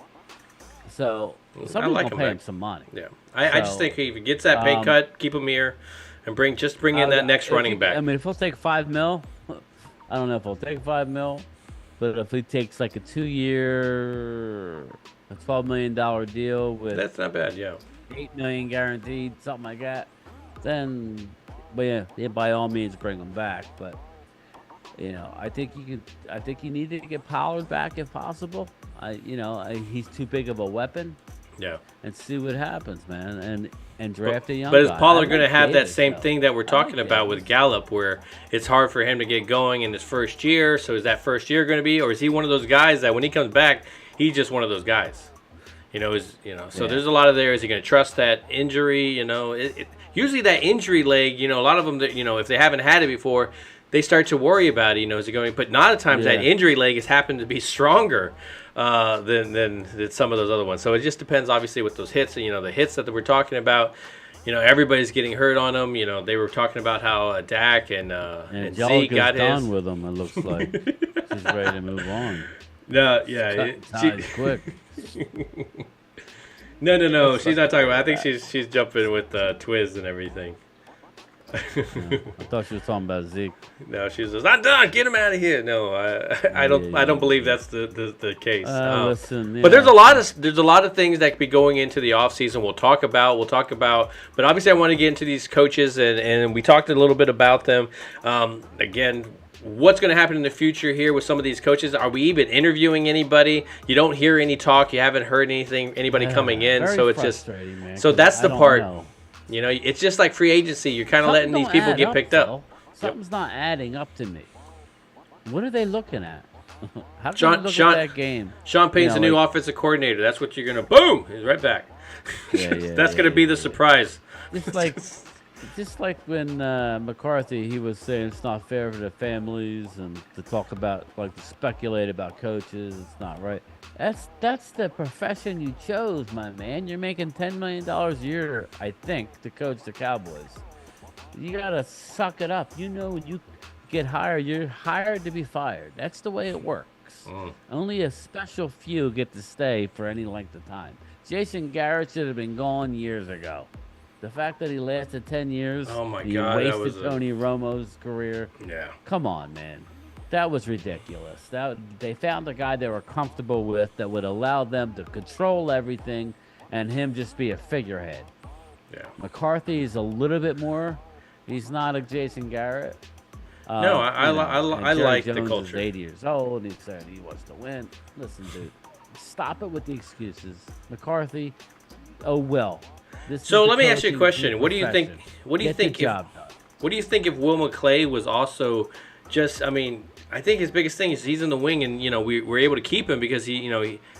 B: So somebody's going to pay him some money.
A: Yeah, I just think if he gets that pay cut, keep him here, and bring in that next running back.
B: I mean, if he'll take $5 million, I don't know if he'll take $5 million, but if he takes like a 2-year, a $12 million deal with
A: that's not bad. Yeah.
B: $8 million guaranteed, something like that. Then, but yeah, by all means, bring him back. But I think you need to get Pollard back if possible. He's too big of a weapon.
A: Yeah.
B: And see what happens, man. And draft a young
A: guy. But is
B: Pollard
A: going to have that same thing that we're talking about with Gallup, where it's hard for him to get going in his first year? So is that first year going to be, or is he one of those guys that when he comes back, he's just one of those guys? So there's a lot of there. Is he going to trust that injury? Usually that injury leg, a lot of them that, if they haven't had it before, they start to worry about it. Is it going? But not at times that injury leg has happened to be stronger than some of those other ones. So it just depends, obviously, with those hits. The hits that we're talking about. Everybody's getting hurt on them. They were talking about how Dak and Zeke got his.
B: Done with them. It looks like she's ready to move on.
A: No, yeah,
B: quick.
A: No. She's not talking about. I think she's jumping with Twiz and everything.
B: I thought she was talking about Zeke.
A: No, she says, "I'm done. Get him out of here." No, I don't believe that's the case.
B: Listen,
A: but there's a lot of things that could be going into the offseason. We'll talk about. But obviously, I want to get into these coaches, and we talked a little bit about them. Again, what's going to happen in the future here with some of these coaches? Are we even interviewing anybody? You don't hear any talk. You haven't heard anybody coming in. So it's just
B: man,
A: so that's the part.
B: Know.
A: It's just like free agency. You're kind of letting these people get picked up.
B: Something's not adding up to me. What are they looking at? How do they look at that game?
A: Sean Payne's the new offensive coordinator. That's what you're going to boom. He's right back. That's going to be the surprise.
B: Just like when McCarthy, he was saying it's not fair for the families and to talk about, like, to speculate about coaches. It's not right. That's the profession you chose, my man. You're making $10 million a year, I think, to coach the Cowboys. You gotta suck it up. When you get hired, you're hired to be fired. That's the way it works. Only a special few get to stay for any length of time. Jason Garrett should have been gone years ago. The fact that he lasted 10 years,
A: oh my
B: he
A: God,
B: wasted Tony Romo's career.
A: Yeah.
B: Come on, man. That was ridiculous. They found a guy they were comfortable with that would allow them to control everything and him just be a figurehead.
A: Yeah.
B: McCarthy is a little bit more. He's not a Jason Garrett.
A: No, I like the culture.
B: He's 80 years old. He said he wants to win. Listen, dude, stop it with the excuses. McCarthy, oh well.
A: So let me ask you a question. What do you think? What do you think if Will McClay was also just? I mean, I think his biggest thing is he's in the wing, and we're able to keep him because he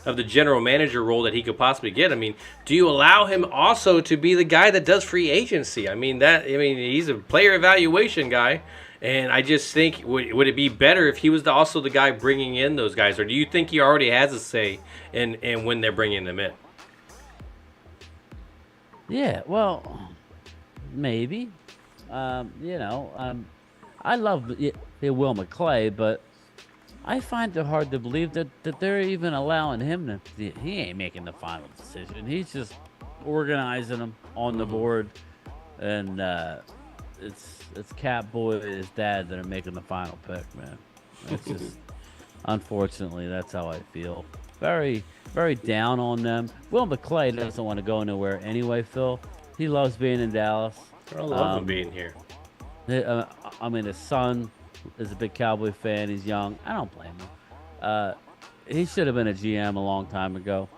A: of the general manager role that he could possibly get. I mean, do you allow him also to be the guy that does free agency? I mean he's a player evaluation guy, and I just think would it be better if he was also the guy bringing in those guys, or do you think he already has a say in when they're bringing them in?
B: Yeah, well, maybe. I love Will McClay, but I find it hard to believe that they're even allowing him to. He ain't making the final decision. He's just organizing them on the board, and it's Catboy and his dad that are making the final pick, man. It's just Unfortunately, that's how I feel. Very, very down on them. Will McClay doesn't want to go nowhere anyway, Phil. He loves being in Dallas.
A: I love him being here.
B: Uh, I mean, his son is a big Cowboy fan. He's young. I don't blame him. He should have been a GM a long time ago,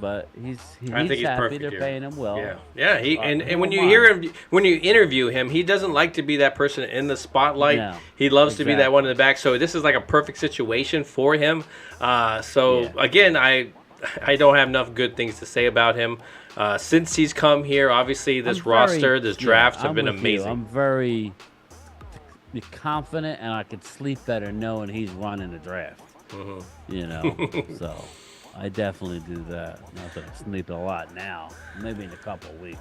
B: but he's
A: I think he's
B: happy.
A: perfect
B: They're
A: here.
B: paying him well.
A: Yeah. And when you hear him, when you interview him, he doesn't like to be that person in the spotlight.
B: No,
A: he loves to be that one in the back. So this is like a perfect situation for him. Again, I don't have enough good things to say about him. Since he's come here, obviously this drafts have been amazing.
B: I'm very confident, and I could sleep better knowing he's running the draft. So I definitely do that. Not that I'm sleeping a lot now, maybe in a couple of weeks.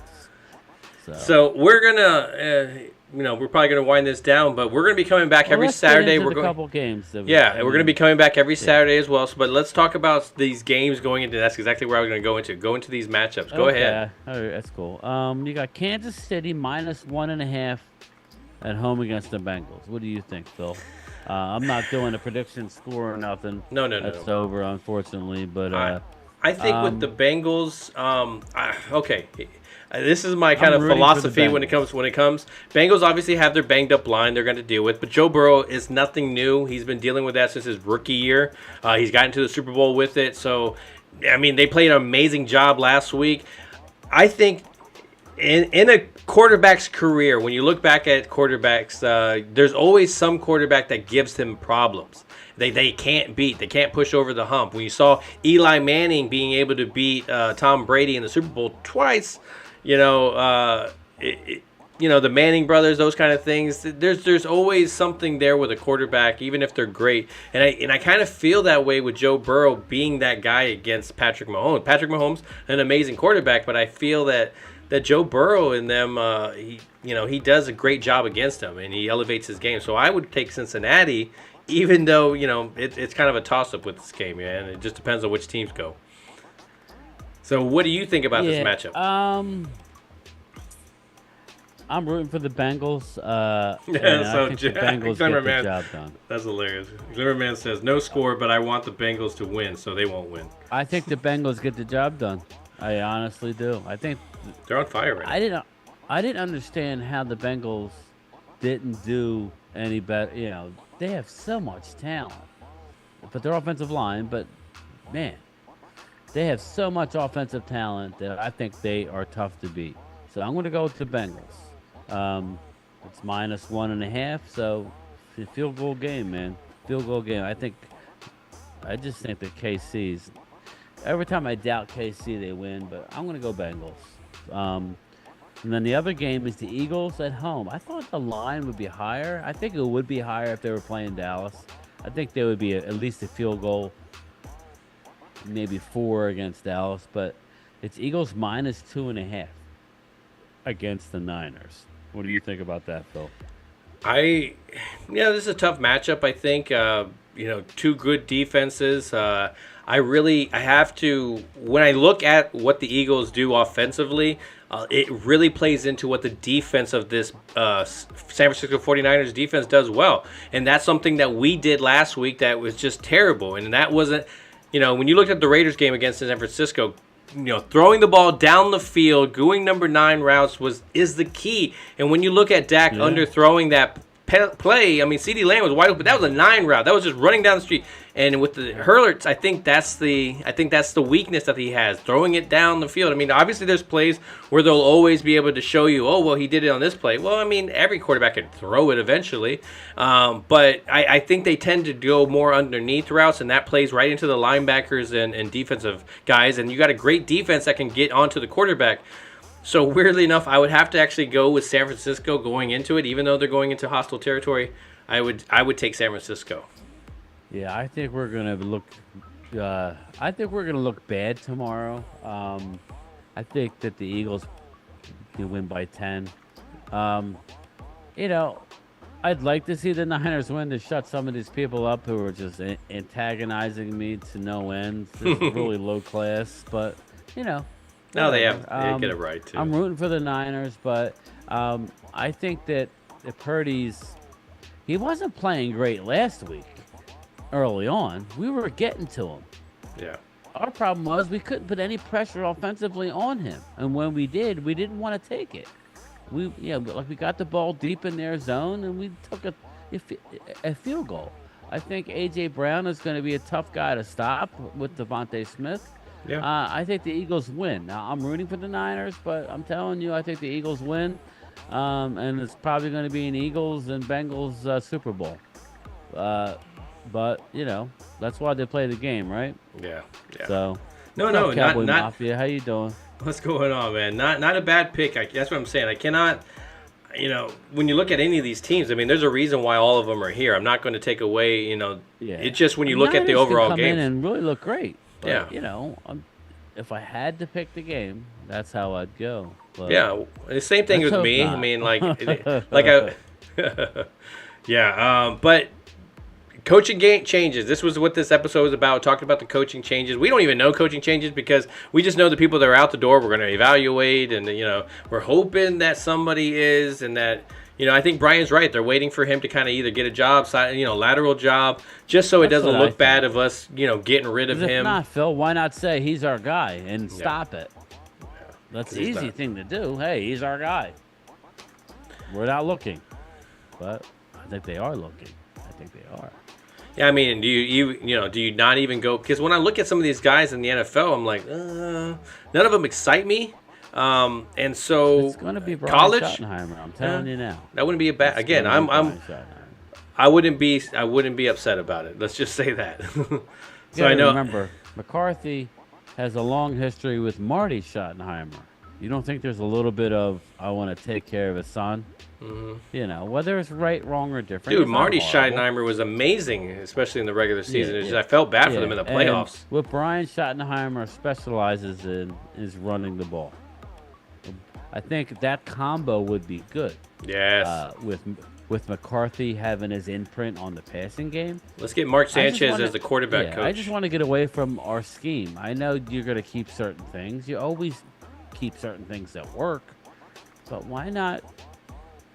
A: So we're gonna, we're probably gonna wind this down, but we're gonna be coming back every Saturday.
B: We're going a couple games.
A: We're gonna be coming back every Saturday as well. So, but let's talk about these games going into. That's exactly where I was gonna go into. Go into these matchups. Go ahead.
B: All right, that's cool. You got Kansas City -1.5 at home against the Bengals. What do you think, Phil? I'm not doing a prediction score or nothing.
A: No.
B: That's over, unfortunately. But
A: I think with the Bengals, okay. This is my kind of philosophy when it comes. Bengals obviously have their banged up line they're going to deal with, but Joe Burrow is nothing new. He's been dealing with that since his rookie year. He's gotten to the Super Bowl with it. So, I mean, they played an amazing job last week. I think in a quarterback's career, when you look back at quarterbacks, there's always some quarterback that gives him problems. They can't beat. They can't push over the hump. When you saw Eli Manning being able to beat Tom Brady in the Super Bowl twice, the Manning brothers, those kind of things. There's always something there with a quarterback, even if they're great. And I kind of feel that way with Joe Burrow being that guy against Patrick Mahomes. Patrick Mahomes, an amazing quarterback, but I feel that Joe Burrow in them, he does a great job against him, and he elevates his game. So I would take Cincinnati, even though it's kind of a toss-up with this game, man. It just depends on which teams go. So what do you think about this matchup?
B: I'm rooting for the Bengals. I think the Bengals get the job done.
A: That's hilarious. Zimmerman says, no score, but I want the Bengals to win, so they won't win.
B: I think the Bengals get the job done. I honestly do. I think
A: they're on fire right now.
B: I didn't understand how the Bengals didn't do any better. They have so much talent, but their offensive line. But man, they have so much offensive talent that I think they are tough to beat. So I'm going to go with the Bengals. It's -1.5, so it's a field goal game, man. Field goal game. I just think that KC's. Every time I doubt KC, they win, but I'm going to go Bengals. And then the other game is the Eagles at home. I thought the line would be higher. I think it would be higher if they were playing Dallas. I think there would be at least a field goal, maybe 4 against Dallas, but it's Eagles -2.5 against the Niners. What do you think about that, Phil?
A: This is a tough matchup. I think two good defenses. I have to, when I look at what the Eagles do offensively, it really plays into what the defense of this San Francisco 49ers defense does well. And that's something that we did last week that was just terrible. And that wasn't, when you looked at the Raiders game against San Francisco, throwing the ball down the field, going number 9 routes is the key. And when you look at Dak underthrowing that play, I mean, CeeDee Lamb was wide open. That was a 9 route. That was just running down the street. And with the hurlers, I think that's the weakness that he has, throwing it down the field. I mean, obviously there's plays where they'll always be able to show you, oh, well, he did it on this play. Well, I mean, every quarterback can throw it eventually. But I think they tend to go more underneath routes, and that plays right into the linebackers and defensive guys. And you got a great defense that can get onto the quarterback. So weirdly enough, I would have to actually go with San Francisco going into it, even though they're going into hostile territory. I would take San Francisco.
B: Yeah, I think we're gonna look. I think we're gonna look bad tomorrow. I think that the Eagles can win by 10. I'd like to see the Niners win to shut some of these people up who are just antagonizing me to no end. It's really low class, but
A: No, they get it right too.
B: I'm rooting for the Niners, but I think that Purdy's he wasn't playing great last week. early on, we were getting to him.
A: Yeah.
B: Our problem was we couldn't put any pressure offensively on him, and when we did, we didn't want to take it. We got the ball deep in their zone, and we took a field goal. I think A.J. Brown is going to be a tough guy to stop with Devontae Smith.
A: Yeah.
B: I think the Eagles win. Now, I'm rooting for the Niners, but I'm telling you, I think the Eagles win, and it's probably going to be an Eagles and Bengals Super Bowl. But, that's why they play the game, right?
A: Yeah.
B: So,
A: no,
B: Cowboy
A: not
B: Mafia. How you doing?
A: What's going on, man? Not a bad pick. That's what I'm saying. I cannot, when you look at any of these teams, I mean, there's a reason why all of them are here. I'm not going to take away, It's just when you look at the overall game.
B: Come in and really look great. But,
A: yeah.
B: If I had to pick the game, that's how I'd go. But
A: yeah, the same thing with me.
B: Not.
A: I mean, but coaching game changes. This was what this episode was about, talking about the coaching changes. We don't even know coaching changes because we just know the people that are out the door we're going to evaluate, and we're hoping that somebody is, and that I think Brian's right. They're waiting for him to kind of either get a job, lateral job, just so it doesn't look bad of us, getting rid of him.
B: If not, Phil, why not say he's our guy and stop it? That's the easy thing to do. Hey, he's our guy. We're not looking, but I think they are looking. I think they are.
A: Yeah, I mean, do you not even go? Because when I look at some of these guys in the NFL, I'm like, none of them excite me. And so
B: it's going to be Bryan
A: college.
B: Schottenheimer, I'm telling you now.
A: That wouldn't be a bad. Again, I wouldn't be upset about it. Let's just say that.
B: So I know. Remember, McCarthy has a long history with Marty Schottenheimer. You don't think there's a little bit of I want to take care of his son? Mm-hmm. Whether it's right, wrong, or different.
A: Dude, Marty Schottenheimer was amazing, especially in the regular season. I felt bad for them in the playoffs.
B: And what Bryan Schottenheimer specializes in is running the ball. I think that combo would be good.
A: Yes.
B: With McCarthy having his imprint on the passing game.
A: Let's get Mark Sanchez as the quarterback coach.
B: I just want to get away from our scheme. I know you're going to keep certain things. You always keep certain things that work. But why not,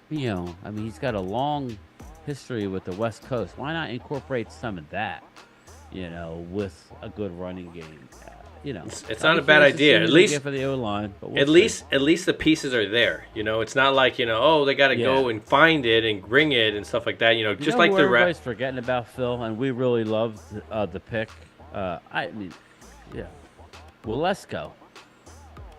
B: he's got a long history with the West Coast. Why not incorporate some of that, with a good running game?
A: It's not a bad idea. At least
B: for the O-line,
A: at least the pieces are there. It's not like they got to go and find it and bring it and stuff like that. Just like the
B: everybody's forgetting about Phil, and we really loved the pick. Walesko.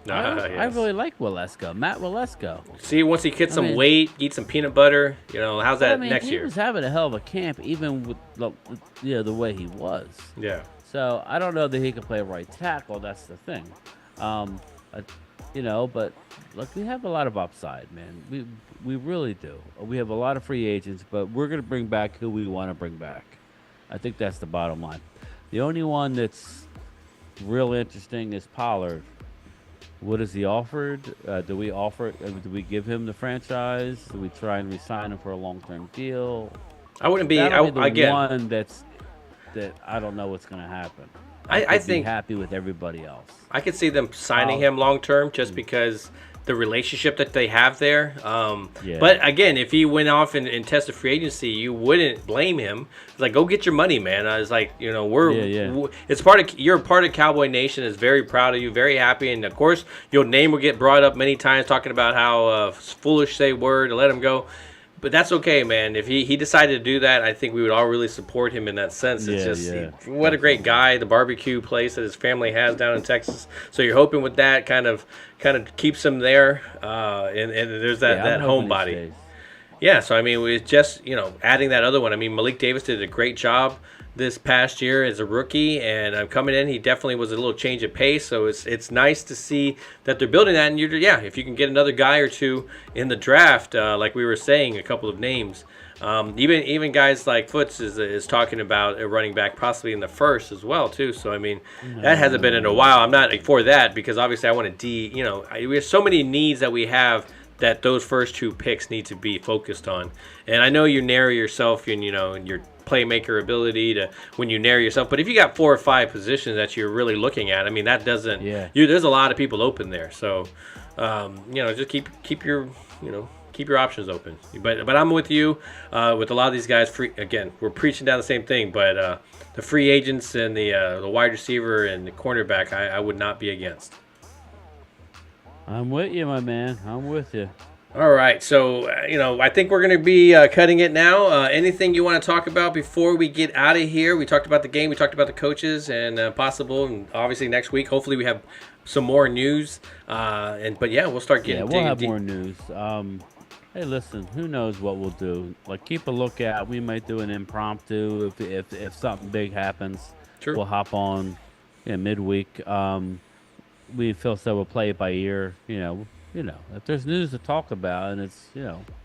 B: I really like Walesko. Matt Walesko.
A: See, once he gets some weight, eat some peanut butter. How's that next year?
B: He was having a hell of a camp, even with the way he was.
A: Yeah.
B: So I don't know that he can play right tackle. That's the thing, But look, we have a lot of upside, man. We really do. We have a lot of free agents, but we're gonna bring back who we want to bring back. I think that's the bottom line. The only one that's real interesting is Pollard. What is he offered? Do we give him the franchise? Do we try and re-sign him for a long-term deal?
A: I wouldn't be.
B: One that I don't know what's going to happen.
A: I think
B: happy with everybody else.
A: I could see them signing him long term just because the relationship that they have there. But again, if he went off and tested free agency, you wouldn't blame him. It's like, go get your money, man. I was like, it's you're a part of Cowboy Nation. Is very proud of you, very happy, and of course your name will get brought up many times, talking about how foolish they were to let him go. But that's okay, man. If he decided to do that, I think we would all really support him in that sense. It's what a great guy, the barbecue place that his family has down in Texas. So you're hoping with that kind of keeps him there, and there's that homebody. Yeah, so I mean, it's just adding that other one. I mean, Malik Davis did a great job this past year as a rookie, and coming in, he definitely was a little change of pace. So it's nice to see that they're building that. And if you can get another guy or two in the draft, like we were saying, a couple of names, even guys like Foots is talking about a running back possibly in the first as well too. So I mean, that hasn't been in a while. I'm not for that because obviously I want to we have so many needs that we have that those first two picks need to be focused on. And I know you narrow yourself in your playmaker ability to when you narrow yourself, but if you got 4 or 5 positions that you're really looking at, I mean that doesn't there's a lot of people open there. So just keep keep your options open. But I'm with you with a lot of these guys. Again, we're preaching down the same thing, but the free agents and the wide receiver and the cornerback, I would not be against.
B: I'm with you, my man. I'm with you.
A: All right, so I think we're going to be cutting it now. Anything you want to talk about before we get out of here? We talked about the game, we talked about the coaches, and and obviously next week, hopefully we have some more news. But yeah, we'll start getting.
B: Yeah, we'll have more news. Hey, listen, who knows what we'll do? Like, keep a lookout. We might do an impromptu if something big happens.
A: Sure.
B: We'll hop on midweek. Phil said we'll play it by ear. If there's news to talk about, and it's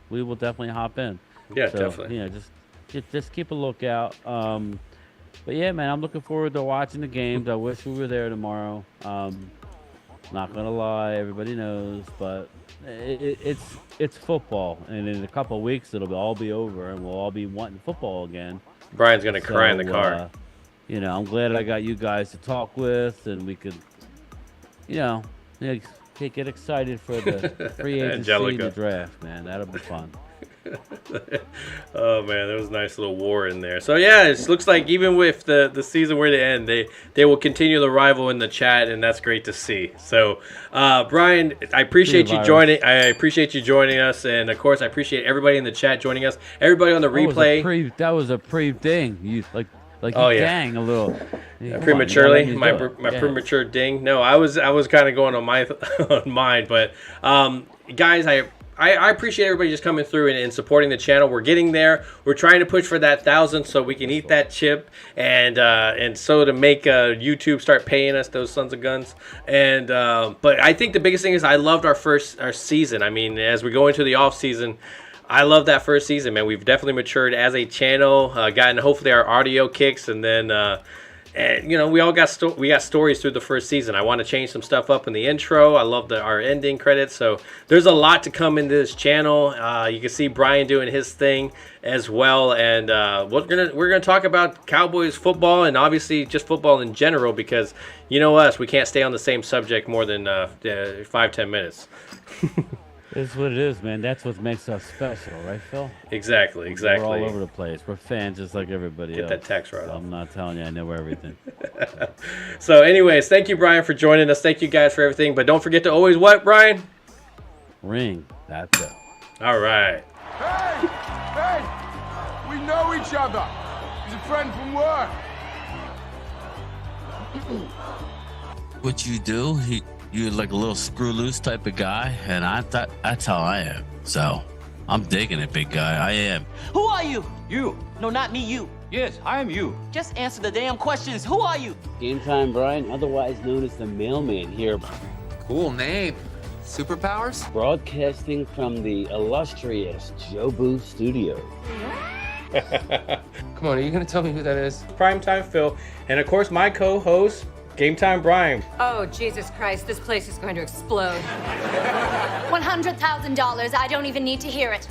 B: we will definitely hop in.
A: Yeah, definitely.
B: Just keep a lookout. But yeah, man, I'm looking forward to watching the games. I wish we were there tomorrow. Not gonna lie, everybody knows, but it's football, and in a couple of weeks it'll all be over, and we'll all be wanting football again.
A: Brian's gonna cry in the car.
B: I'm glad I got you guys to talk with, and we could, get excited for the free agency and the draft, man. That'll be fun.
A: Oh man, there was a nice little war in there. So yeah, it looks like even with the season where to end, they will continue the rival in the chat, and that's great to see. So Brian, I appreciate you joining. I appreciate you joining us, and of course I appreciate everybody in the chat joining us. Everybody on the replay.
B: That was a pre-ding. You dang a little.
A: Prematurely, my premature ding. No, I was kind of going on on mine, but guys, I appreciate everybody just coming through and supporting the channel. We're getting there. We're trying to push for that 1,000 so we can eat that chip, and so to make YouTube start paying us those sons of guns. And but I think the biggest thing is I loved our season. I mean, as we go into the off season, I love that first season, man. We've definitely matured as a channel, gotten hopefully our audio kicks, and then we all got stories through the first season. I want to change some stuff up in the intro. I love our ending credits. So there's a lot to come into this channel. You can see Brian doing his thing as well, and we're gonna talk about Cowboys football and obviously just football in general, because us, we can't stay on the same subject more than 5-10 minutes.
B: It's what it is, man. That's what makes us special, right, Phil?
A: Exactly.
B: We're all over the place. We're fans just like everybody else.
A: Get that tax right off.
B: I'm not telling you I know everything.
A: So anyways, thank you, Brian, for joining us. Thank you guys for everything. But don't forget to always what, Brian?
B: Ring. That's it.
A: All right.
C: Hey! We know each other. He's a friend from work.
D: What you do, you're like a little screw loose type of guy, and that's how I am. So I'm digging it, big guy. I am.
E: Who are you?
F: You.
E: No, not me, you.
F: Yes, I am you.
E: Just answer the damn questions. Who are you?
B: GameTime Bryan, otherwise known as the mailman here.
F: Cool name. Superpowers?
B: Broadcasting from the illustrious Jobu Studio.
F: Come on, are you going to tell me who that is?
A: Primetime Phil, and of course my co-host, GameTime Bryan.
G: Oh, Jesus Christ, this place is going to explode. $100,000, I don't even need to hear it.